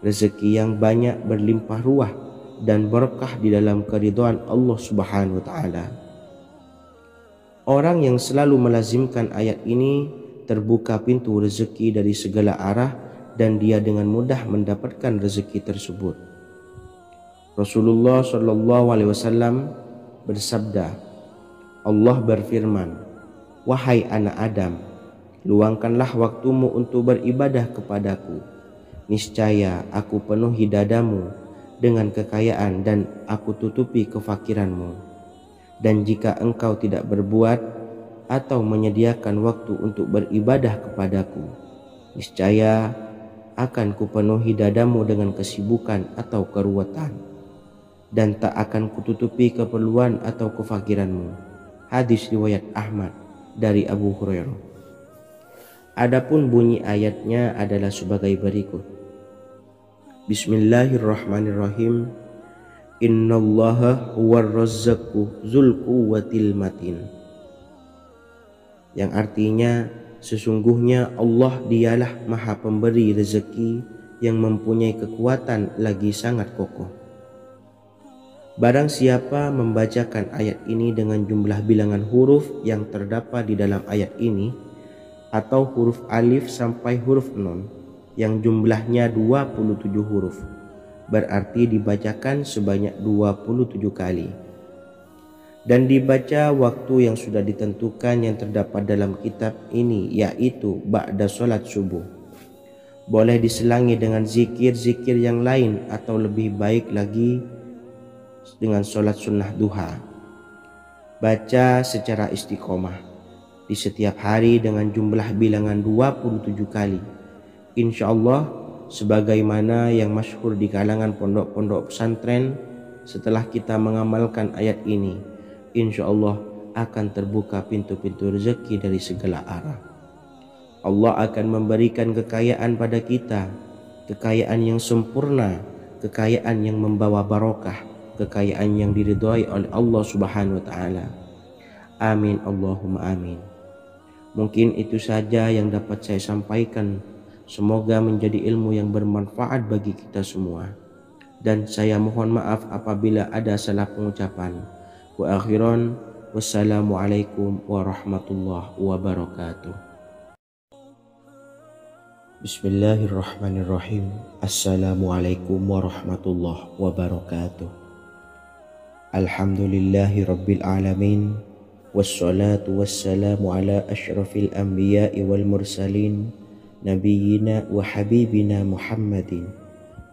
Rezeki yang banyak berlimpah ruah dan berkah di dalam keridhaan Allah Subhanahu wa taala. Orang yang selalu melazimkan ayat ini terbuka pintu rezeki dari segala arah dan dia dengan mudah mendapatkan rezeki tersebut. Rasulullah Shallallahu alaihi wasallam bersabda, Allah berfirman, "Wahai anak Adam, luangkanlah waktumu untuk beribadah kepadaku. Niscaya aku penuhi dadamu dengan kekayaan dan aku tutupi kefakiranmu. Dan jika engkau tidak berbuat atau menyediakan waktu untuk beribadah kepadaku, niscaya akan kupenuhi dadamu dengan kesibukan atau keruwetan, dan tak akan kututupi keperluan atau kefakiranmu." Hadis riwayat Ahmad dari Abu Hurairah. Adapun bunyi ayatnya adalah sebagai berikut. Bismillahirrahmanirrahim. Innallaha huwar razzaqu dzul quwwatil matin. Yang artinya, sesungguhnya Allah dialah maha pemberi rezeki yang mempunyai kekuatan lagi sangat kokoh. Barang siapa membacakan ayat ini dengan jumlah bilangan huruf yang terdapat di dalam ayat ini, atau huruf alif sampai huruf nun yang jumlahnya 27 huruf, berarti dibacakan sebanyak 27 kali, dan dibaca waktu yang sudah ditentukan yang terdapat dalam kitab ini, yaitu ba'da solat subuh. Boleh diselangi dengan zikir-zikir yang lain atau lebih baik lagi dengan solat sunnah duha. Baca secara istiqomah di setiap hari dengan jumlah bilangan 27 kali. Insya Allah, sebagaimana yang masyhur di kalangan pondok-pondok pesantren, setelah kita mengamalkan ayat ini, insya Allah akan terbuka pintu-pintu rezeki dari segala arah. Allah akan memberikan kekayaan pada kita, kekayaan yang sempurna, kekayaan yang membawa barokah, kekayaan yang diridhai oleh Allah Subhanahu wa taala. Amin Allahumma amin. Mungkin itu saja yang dapat saya sampaikan. Semoga menjadi ilmu yang bermanfaat bagi kita semua. Dan saya mohon maaf apabila ada salah pengucapan. Wa akhiran, wassalamualaikum warahmatullahi wabarakatuh. Bismillahirrahmanirrahim. Assalamualaikum warahmatullahi wabarakatuh. Alhamdulillahi rabbil alamin. Wassalatu wassalamu ala ashrafil anbiya'i wal mursalin, nabiyyina wa habibina Muhammadin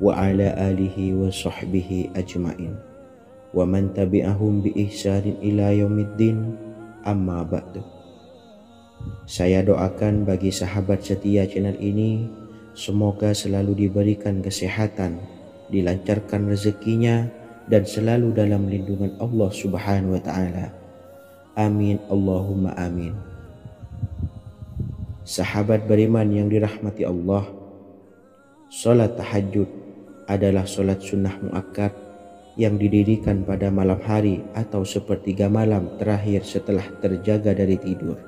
wa ala alihi wa sahbihi ajma'in wa man tabi'ahum bi ihsanin ila yaumiddin, amma ba'du. Saya doakan bagi sahabat setia channel ini, semoga selalu diberikan kesehatan, dilancarkan rezekinya, dan selalu dalam lindungan Allah Subhanahu wa taala. Amin Allahumma amin. Sahabat beriman yang dirahmati Allah, salat tahajud adalah salat sunnah muakkad yang didirikan pada malam hari atau sepertiga malam terakhir setelah terjaga dari tidur.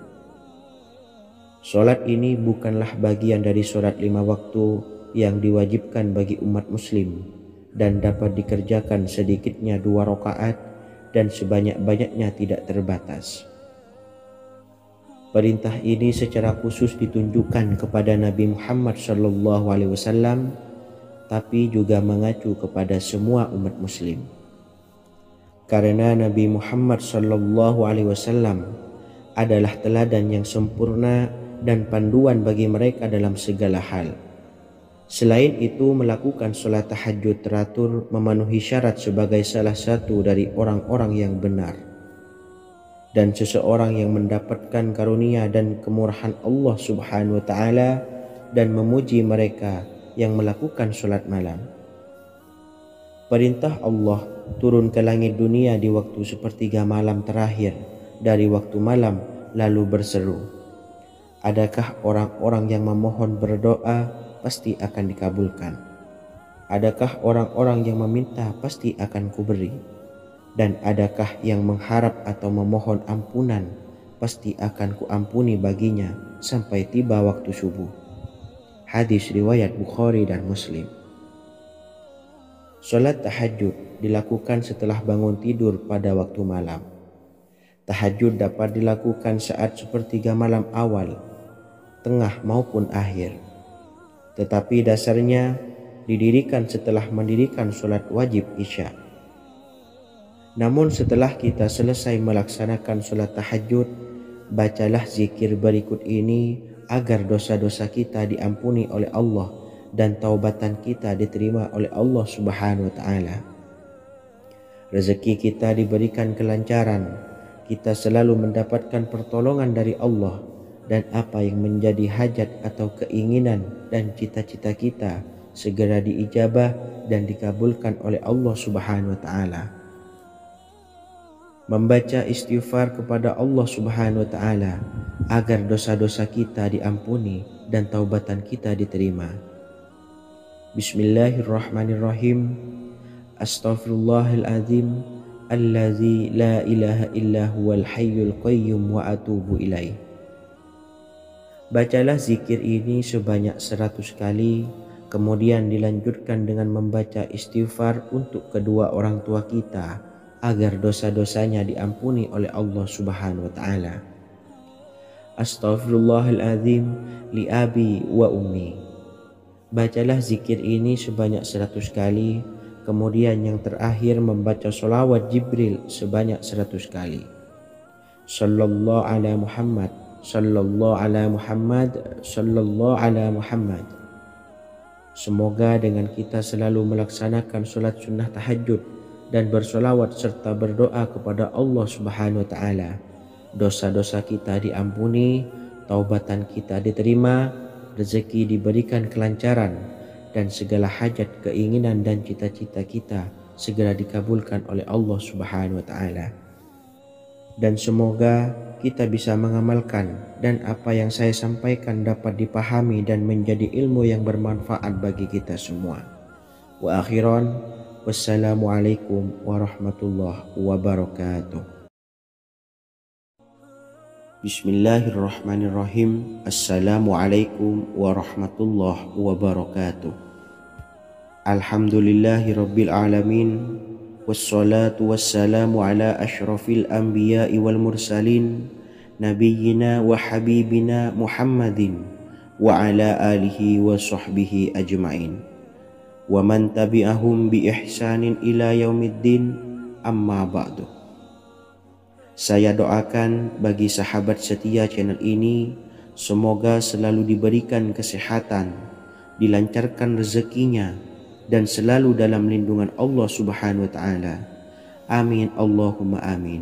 Salat ini bukanlah bagian dari salat 5 waktu yang diwajibkan bagi umat muslim dan dapat dikerjakan sedikitnya 2 rakaat dan sebanyak-banyaknya tidak terbatas. Perintah ini secara khusus ditunjukkan kepada Nabi Muhammad SAW, tapi juga mengacu kepada semua umat muslim. Karena Nabi Muhammad SAW adalah teladan yang sempurna dan panduan bagi mereka dalam segala hal. Selain itu, melakukan sholat tahajud teratur memenuhi syarat sebagai salah satu dari orang-orang yang benar. Dan seseorang yang mendapatkan karunia dan kemurahan Allah Subhanahu wa taala dan memuji mereka yang melakukan sholat malam. Perintah Allah turun ke langit dunia di waktu sepertiga malam terakhir dari waktu malam lalu berseru, adakah orang-orang yang memohon berdoa pasti akan dikabulkan? Adakah orang-orang yang meminta pasti akan kuberi? Dan adakah yang mengharap atau memohon ampunan pasti akan kuampuni baginya sampai tiba waktu subuh. Hadis riwayat Bukhari dan Muslim. Salat tahajud dilakukan setelah bangun tidur pada waktu malam. Tahajud dapat dilakukan saat sepertiga malam awal, tengah maupun akhir. Tetapi dasarnya didirikan setelah mendirikan sholat wajib isya. Namun setelah kita selesai melaksanakan sholat tahajud, bacalah zikir berikut ini agar dosa-dosa kita diampuni oleh Allah dan taubatan kita diterima oleh Allah Subhanahu wa taala. Rezeki kita diberikan kelancaran, kita selalu mendapatkan pertolongan dari Allah, dan apa yang menjadi hajat atau keinginan dan cita-cita kita segera diijabah dan dikabulkan oleh Allah Subhanahu wa taala. Membaca istighfar kepada Allah Subhanahu wa taala agar dosa-dosa kita diampuni dan taubatan kita diterima. Bismillahirrahmanirrahim. Astaghfirullahaladzim allazi la ilaha illa huwal hayyul qayyum wa atubu ilaih. Bacalah zikir ini sebanyak 100 kali, kemudian dilanjutkan dengan membaca istighfar untuk kedua orang tua kita agar dosa-dosanya diampuni oleh Allah Subhanahu wa taala. Astaghfirullahaladzim li abi wa ummi. Bacalah zikir ini sebanyak 100 kali, kemudian yang terakhir membaca sholawat Jibril sebanyak 100 kali. Sallallahu ala Muhammad, sallallahu ala Muhammad, sallallahu ala Muhammad. Semoga dengan kita selalu melaksanakan sholat sunnah tahajud dan bersolawat serta berdoa kepada Allah Subhanahu wa taala, dosa-dosa kita diampuni, taubatan kita diterima, rezeki diberikan kelancaran, dan segala hajat, keinginan dan cita-cita kita segera dikabulkan oleh Allah Subhanahu wa taala. Dan semoga kita bisa mengamalkan dan apa yang saya sampaikan dapat dipahami dan menjadi ilmu yang bermanfaat bagi kita semua. Wa akhiran, wassalamualaikum warahmatullahi wabarakatuh. Bismillahirrahmanirrahim. Assalamualaikum warahmatullahi wabarakatuh. Alhamdulillahi rabbil alamin. Wassalatu wassalamu ala ashrafil anbiya'i wal mursalin, nabiyyina wa habibina Muhammadin wa ala alihi wa sahbihi ajma'in wa man tabi'ahum bi ihsanin ila yaumiddin, amma ba'du. Saya doakan bagi sahabat setia channel ini, semoga selalu diberikan kesehatan, dilancarkan rezekinya, dan selalu dalam lindungan Allah Subhanahu wa taala. Amin Allahumma amin.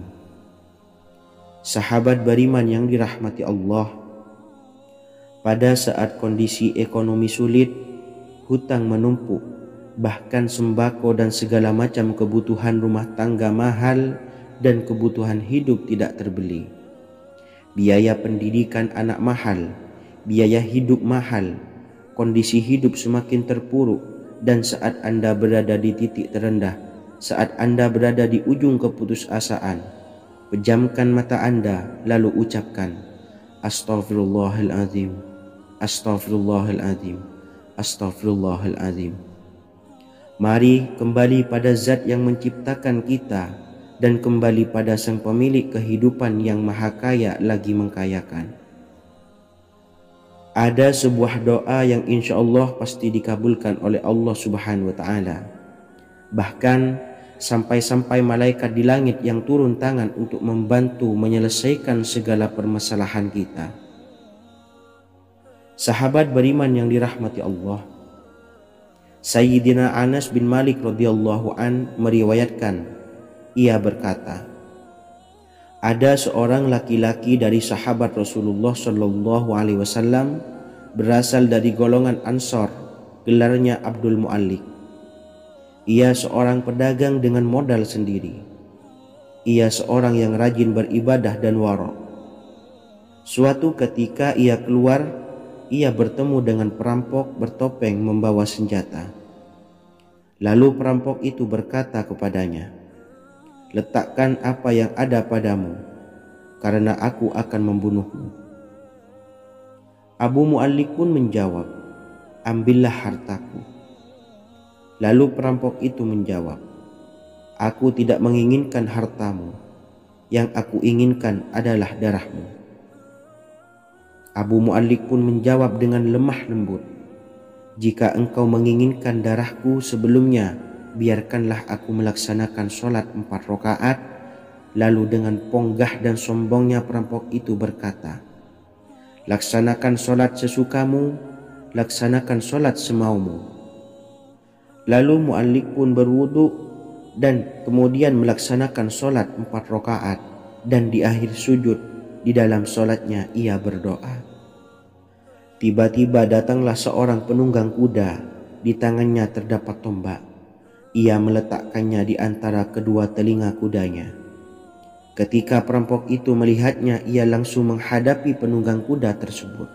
Sahabat beriman yang dirahmati Allah, pada saat kondisi ekonomi sulit, hutang menumpuk, bahkan sembako dan segala macam kebutuhan rumah tangga mahal dan kebutuhan hidup tidak terbeli. Biaya pendidikan anak mahal, biaya hidup mahal, kondisi hidup semakin terpuruk. Dan saat Anda berada di titik terendah, saat Anda berada di ujung keputusasaan, pejamkan mata Anda lalu ucapkan Astaghfirullahaladzim, Astaghfirullahaladzim, Astaghfirullahaladzim. Mari kembali pada Zat yang menciptakan kita dan kembali pada Sang Pemilik kehidupan yang Maha Kaya lagi mengkayakan. Ada sebuah doa yang insya Allah pasti dikabulkan oleh Allah Subhanahu wa taala. Bahkan sampai-sampai malaikat di langit yang turun tangan untuk membantu menyelesaikan segala permasalahan kita. Sahabat beriman yang dirahmati Allah, Sayyidina Anas bin Malik radhiyallahu an meriwayatkan, ia berkata, ada seorang laki-laki dari sahabat Rasulullah Shallallahu Alaihi Wasallam berasal dari golongan Ansor, gelarnya Abdul Mu'allik. Ia seorang pedagang dengan modal sendiri. Ia seorang yang rajin beribadah dan wara'. Suatu ketika ia keluar, ia bertemu dengan perampok bertopeng membawa senjata. Lalu perampok itu berkata kepadanya, letakkan apa yang ada padamu, karena aku akan membunuhmu. Abu Mu'allik pun menjawab, ambillah hartaku. Lalu perampok itu menjawab, aku tidak menginginkan hartamu, yang aku inginkan adalah darahmu. Abu Mu'allik pun menjawab dengan lemah lembut, jika engkau menginginkan darahku sebelumnya, biarkanlah aku melaksanakan sholat 4 rakaat. Lalu dengan ponggah dan sombongnya perampok itu berkata, laksanakan sholat sesukamu, laksanakan sholat semaumu. Lalu Mu'allik pun berwudu dan kemudian melaksanakan sholat 4 rakaat, dan di akhir sujud di dalam sholatnya ia berdoa. Tiba-tiba datanglah seorang penunggang kuda, di tangannya terdapat tombak. Ia meletakkannya di antara kedua telinga kudanya. Ketika perampok itu melihatnya, ia langsung menghadapi penunggang kuda tersebut.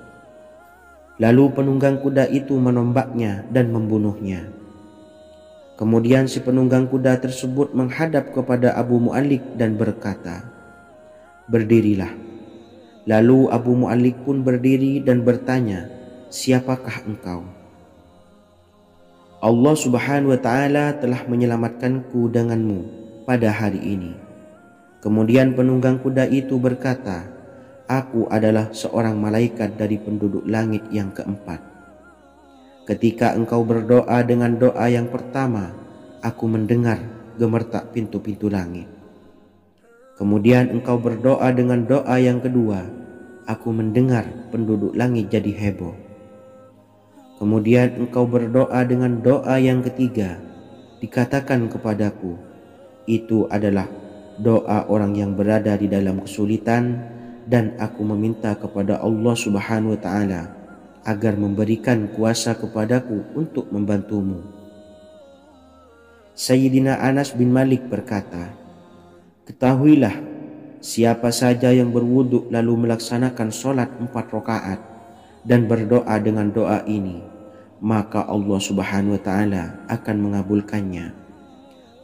Lalu penunggang kuda itu menombaknya dan membunuhnya. Kemudian si penunggang kuda tersebut menghadap kepada Abu Mu'allik dan berkata, berdirilah. Lalu Abu Mu'allik pun berdiri dan bertanya, siapakah engkau? Allah Subhanahu wa taala telah menyelamatkanku denganmu pada hari ini. Kemudian penunggang kuda itu berkata, aku adalah seorang malaikat dari penduduk langit yang keempat. Ketika engkau berdoa dengan doa yang pertama, aku mendengar gemertak pintu-pintu langit. Kemudian engkau berdoa dengan doa yang kedua, aku mendengar penduduk langit jadi heboh. Kemudian engkau berdoa dengan doa yang ketiga, dikatakan kepadaku, Itu adalah doa orang yang berada di dalam kesulitan, dan aku meminta kepada Allah Subhanahu wa Ta'ala agar memberikan kuasa kepadaku untuk membantumu. Sayyidina Anas bin Malik berkata, ketahuilah, siapa saja yang berwudu lalu melaksanakan sholat 4 rakaat dan berdoa dengan doa ini, maka Allah Subhanahu wa Ta'ala akan mengabulkannya,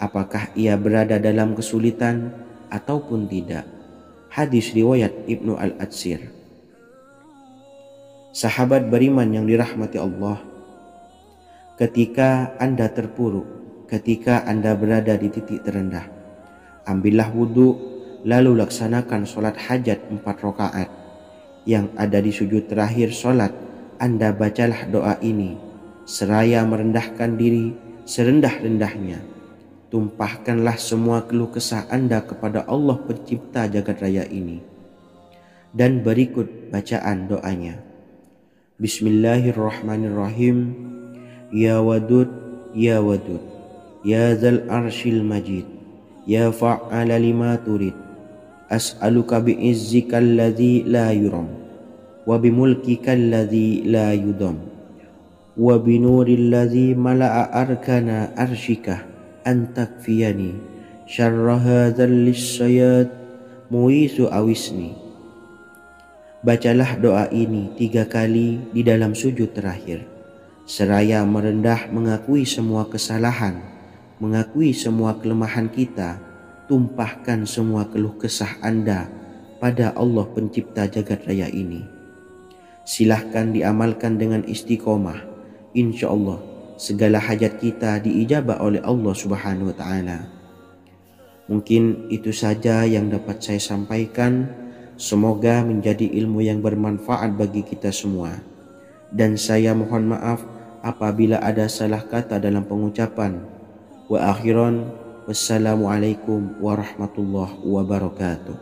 apakah ia berada dalam kesulitan ataupun tidak. Hadis riwayat Ibnu Al-Atsir. Sahabat beriman yang dirahmati Allah, ketika Anda terpuruk, ketika Anda berada di titik terendah, ambillah wudhu lalu laksanakan sholat hajat 4 rakaat. Yang ada di sujud terakhir sholat, Anda bacalah doa ini seraya merendahkan diri serendah-rendahnya. Tumpahkanlah semua keluh kesah Anda kepada Allah pencipta jagat raya ini. Dan berikut bacaan doanya. Bismillahirrahmanirrahim. Ya Wadud, Ya Wadud, Ya Dzal Arsyil Majid, Ya Fa'ala lima turid, as'aluka bi'izzika alladzi la yuram, wa bimulkika alladzi la yudam, wa binuril ladzi mala'a arkana arsyika an takfiyani syarra hadzal lisyayat muisu awisni. Bacalah doa ini 3 kali di dalam sujud terakhir, seraya merendah mengakui semua kesalahan, mengakui semua kelemahan kita. Tumpahkan semua keluh kesah Anda pada Allah pencipta jagat raya ini. Silahkan diamalkan dengan istiqomah. Insya Allah segala hajat kita diijabah oleh Allah Subhanahu wa Ta'ala. Mungkin itu saja yang dapat saya sampaikan. Semoga menjadi ilmu yang bermanfaat bagi kita semua. Dan saya mohon maaf apabila ada salah kata dalam pengucapan. Wa akhiran, wassalamualaikum warahmatullahi wabarakatuh.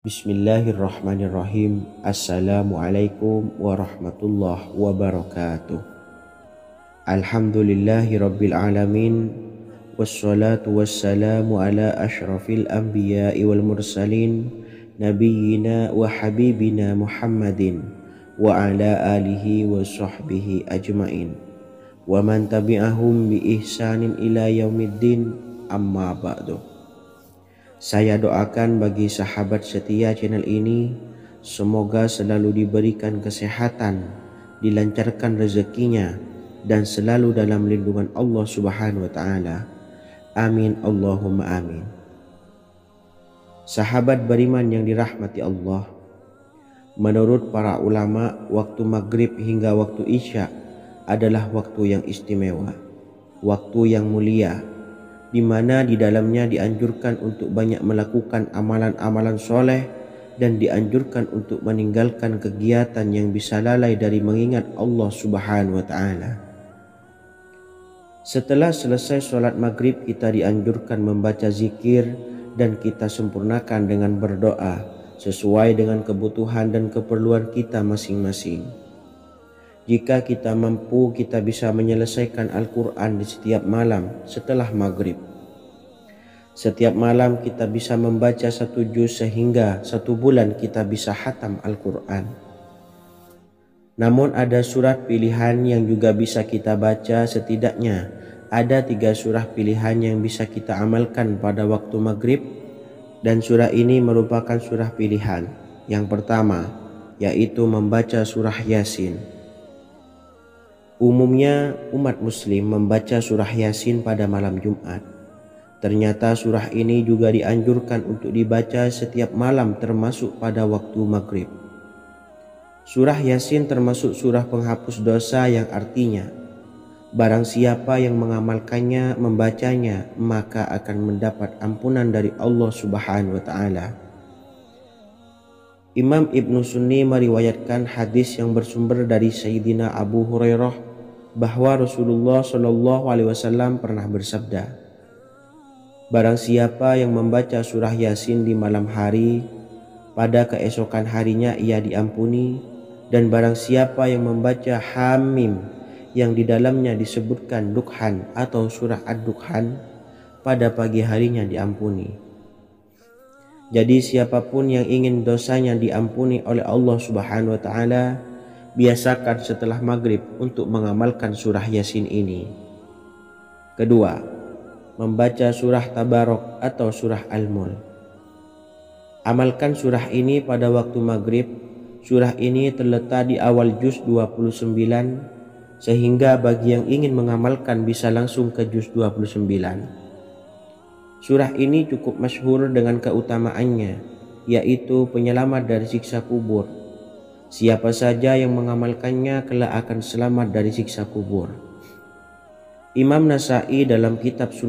Bismillahirrahmanirrahim. Assalamualaikum warahmatullahi wabarakatuh. Alhamdulillahi rabbil alamin, wassalatu wassalamu ala ashrafil anbiya'i wal mursalin, nabiyyina wa habibina Muhammadin wa ala alihi wa sahbihi ajmain, wa man tabi'ahum bi ihsanin ila yaumiddin, amma ba'du. Saya doakan bagi sahabat setia channel ini, semoga selalu diberikan kesehatan, dilancarkan rezekinya, dan selalu dalam lindungan Allah Subhanahu wa Ta'ala. Amin Allahumma amin. Sahabat beriman yang dirahmati Allah, menurut para ulama, waktu maghrib hingga waktu isya adalah waktu yang istimewa, waktu yang mulia, di mana di dalamnya dianjurkan untuk banyak melakukan amalan-amalan soleh dan dianjurkan untuk meninggalkan kegiatan yang bisa lalai dari mengingat Allah Subhanahu wa Ta'ala. Setelah selesai sholat maghrib, kita dianjurkan membaca zikir dan kita sempurnakan dengan berdoa sesuai dengan kebutuhan dan keperluan kita masing-masing. Jika kita mampu, kita bisa menyelesaikan Al-Quran di setiap malam setelah maghrib. Setiap malam kita bisa membaca 1 juz sehingga 1 bulan kita bisa khatam Al-Quran. Namun ada surat pilihan yang juga bisa kita baca. Setidaknya ada 3 surah pilihan yang bisa kita amalkan pada waktu maghrib, dan surah ini merupakan surah pilihan. Yang pertama yaitu membaca surah Yasin. Umumnya umat muslim membaca surah Yasin pada malam Jumat. Ternyata surah ini juga dianjurkan untuk dibaca setiap malam termasuk pada waktu maghrib. Surah Yasin termasuk surah penghapus dosa, yang artinya barang siapa yang mengamalkannya, membacanya, maka akan mendapat ampunan dari Allah Subhanahu wa Ta'ala. Imam Ibnu Sunni meriwayatkan hadis yang bersumber dari Sayyidina Abu Hurairah bahwa Rasulullah SAW pernah bersabda, barang siapa yang membaca surah Yasin di malam hari, pada keesokan harinya ia diampuni. Dan barang siapa yang membaca Hamim yang di dalamnya disebutkan Dukhan atau surah Ad-Dukhan, pada pagi harinya diampuni. Jadi siapapun yang ingin dosanya diampuni oleh Allah Subhanahu wa taala, biasakan setelah maghrib untuk mengamalkan surah Yasin ini. Kedua, membaca surah Tabarok atau surah Al-Mulk. Amalkan surah ini pada waktu maghrib. Surah ini terletak di awal juz 29, sehingga bagi yang ingin mengamalkan bisa langsung ke juz 29. Surah ini cukup masyhur dengan keutamaannya, yaitu penyelamat dari siksa kubur. Siapa saja yang mengamalkannya kelak akan selamat dari siksa kubur. Imam Nasa'i dalam kitab